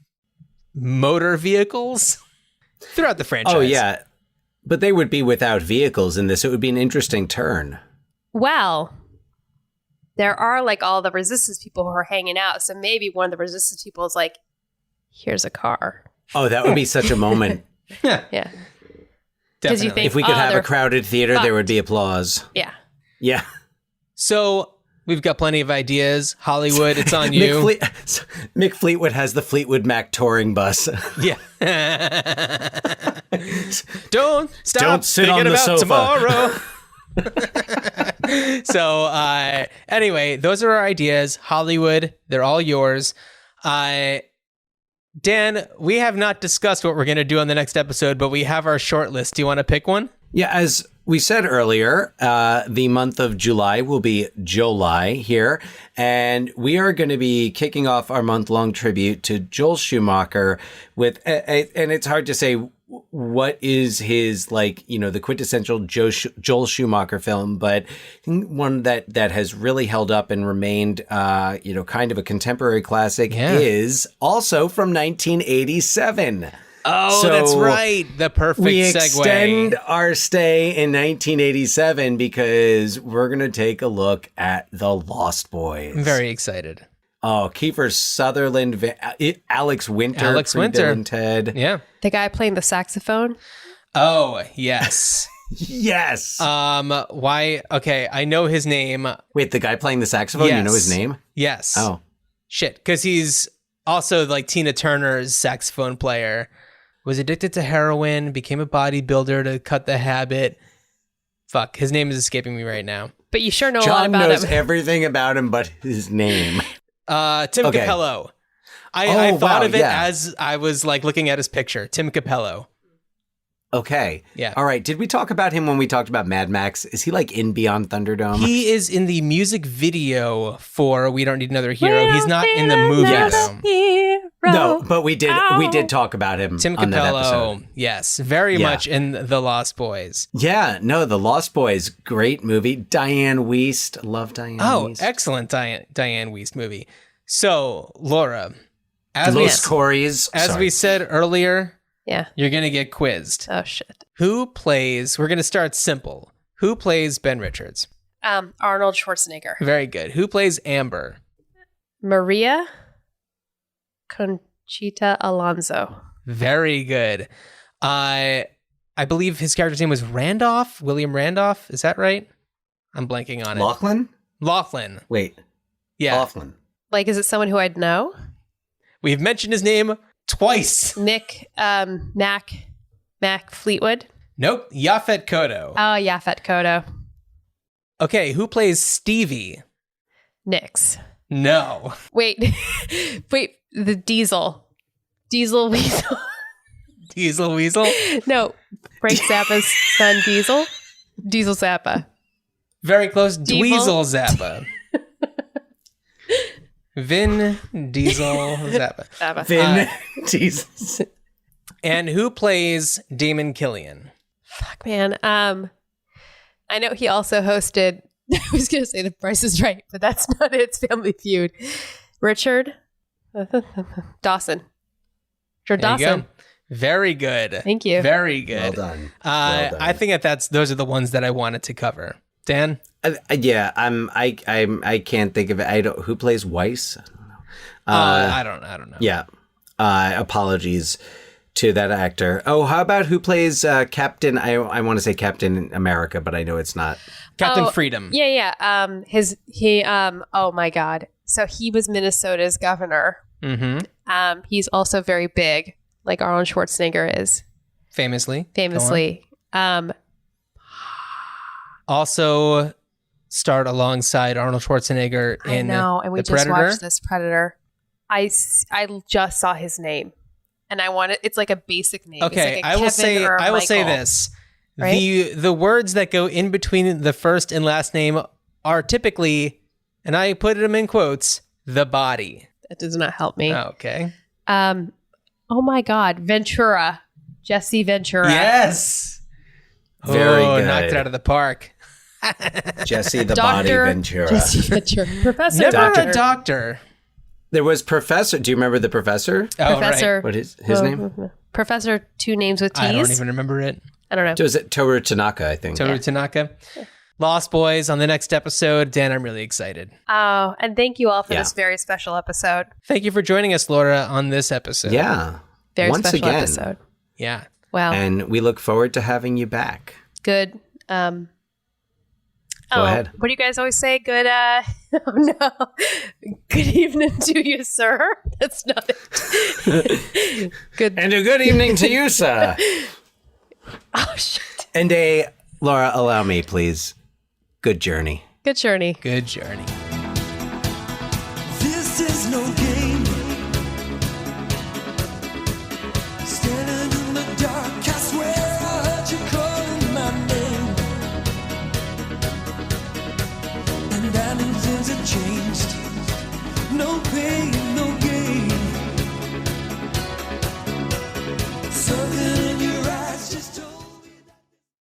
motor vehicles throughout the franchise. Oh, yeah. But they would be without vehicles in this. It would be an interesting turn. Well, there are like all the resistance people who are hanging out. So maybe one of the resistance people is like, here's a car. Oh, that would be such a moment. Yeah. Because you think, if we could have they're a crowded theater, fucked. there would be applause. Yeah. Yeah. So we've got plenty of ideas. Hollywood, it's on you. Mick Fleetwood has the Fleetwood Mac touring bus. Yeah. Don't stop Don't sit thinking on the about sofa. tomorrow. So anyway, those are our ideas. Hollywood, they're all yours. Dan, we have not discussed what we're going to do on the next episode, but we have our short list. Do you want to pick one? Yeah, as we said earlier, the month of July will be Joel-lye here, and we are going to be kicking off our month-long tribute to Joel Schumacher with, and it's hard to say what is his, like, you know, the quintessential Joel Schumacher film, but I think one that has really held up and remained, you know, kind of a contemporary classic is also from 1987. Oh, so that's right. The perfect we segue. extend our stay in 1987 because we're going to take a look at The Lost Boys. I'm very excited. Oh, Kiefer Sutherland, Alex Winter, Bill and Ted. Yeah. The guy playing the saxophone. Oh, yes. Yes. Why? Okay, I know his name. Wait, the guy playing the saxophone, Yes. you know his name? Yes. Oh. Shit, because he's also like Tina Turner's saxophone player. Was addicted to heroin, became a bodybuilder to cut the habit. Fuck, his name is escaping me right now. But you sure know a lot John about knows him. everything about him but his name. Tim Okay. Capello. I thought wow, of it yeah. as I was like looking at his picture. Tim Capello. Okay. Yeah. All right. Did we talk about him when we talked about Mad Max? Is he like in Beyond Thunderdome? He is in the music video for We Don't Need Another Hero. He's not in the movie though. No, but we did talk about him Tim on that Capello, episode. yes, very much in The Lost Boys. Yeah, no, The Lost Boys, great movie. Diane Wiest, love Diane Wiest. Excellent Diane Wiest movie. So, Laura, as we said earlier, you're going to get quizzed. Oh, shit. We're going to start simple. Who plays Ben Richards? Arnold Schwarzenegger. Very good. Who plays Amber? Maria Conchita Alonso. Very good. I believe his character's name was Randolph, William Randolph. Is that right? I'm blanking on it. Laughlin. Wait. Yeah. Laughlin. Like, is it someone who I'd know? We've mentioned his name twice. Nick Mac Fleetwood. Nope. Yaphet Kotto. Oh, Yaphet Kotto. Okay, who plays Stevie? Nix. No. Wait, the Diesel Weasel. Diesel Weasel? No, Frank Zappa's son Diesel Zappa. Very close. Devil. Dweezil Zappa. Vin Diesel Zappa. Vin Diesel. And who plays Damon Killian? Fuck, man. I know he also hosted, I was going to say The Price is Right, but that's not it. It's Family Feud. Richard Dawson. Richard There you Dawson. go. Very good. Thank you. Very good. Well done. I think those are the ones that I wanted to cover. Dan? Yeah, I can't think of it. Who plays Weiss? I don't know. I don't know. Yeah. Apologies to that actor. Oh, how about who plays Captain? I want to say Captain America, but I know it's not. Captain Freedom. Yeah. Oh my God. So he was Minnesota's governor. Mm-hmm. He's also very big, like Arnold Schwarzenegger is. Famously. Also starred alongside Arnold Schwarzenegger in and we The just Predator. watched this Predator. I just saw his name, and I want it. It's like a basic name. Okay, It's like I will say Michael, this: right? the words that go in between the first and last name are typically, and I put them in quotes, the body. That does not help me. Okay. Oh my God, Jesse Ventura. Yes. Very good. Knocked it out of the park. Jesse the Body Ventura. Jesse Ventura. Professor. Never a doctor. There was Professor. Do you remember the Professor? Oh, Professor. right. What is his name? Professor, 2 names with T's. I don't even remember it. I don't know. Was it Toru Tanaka, I think. Toru Tanaka. Lost Boys on the next episode. Dan, I'm really excited. Oh, and thank you all for this very special episode. Thank you for joining us, Laura, on this episode. Yeah. Very Once special again. episode. Yeah. Wow. And we look forward to having you back. Good. Go ahead. What do you guys always say? Good, oh no. Good evening to you, sir. That's not it. Good. And a good evening to you, sir. Oh, shit. And Laura, allow me, please. Good journey. Good journey. Good journey. This is no game. Standing in the dark, I swear I heard you calling my name. And I knew things had changed. No pain, no gain.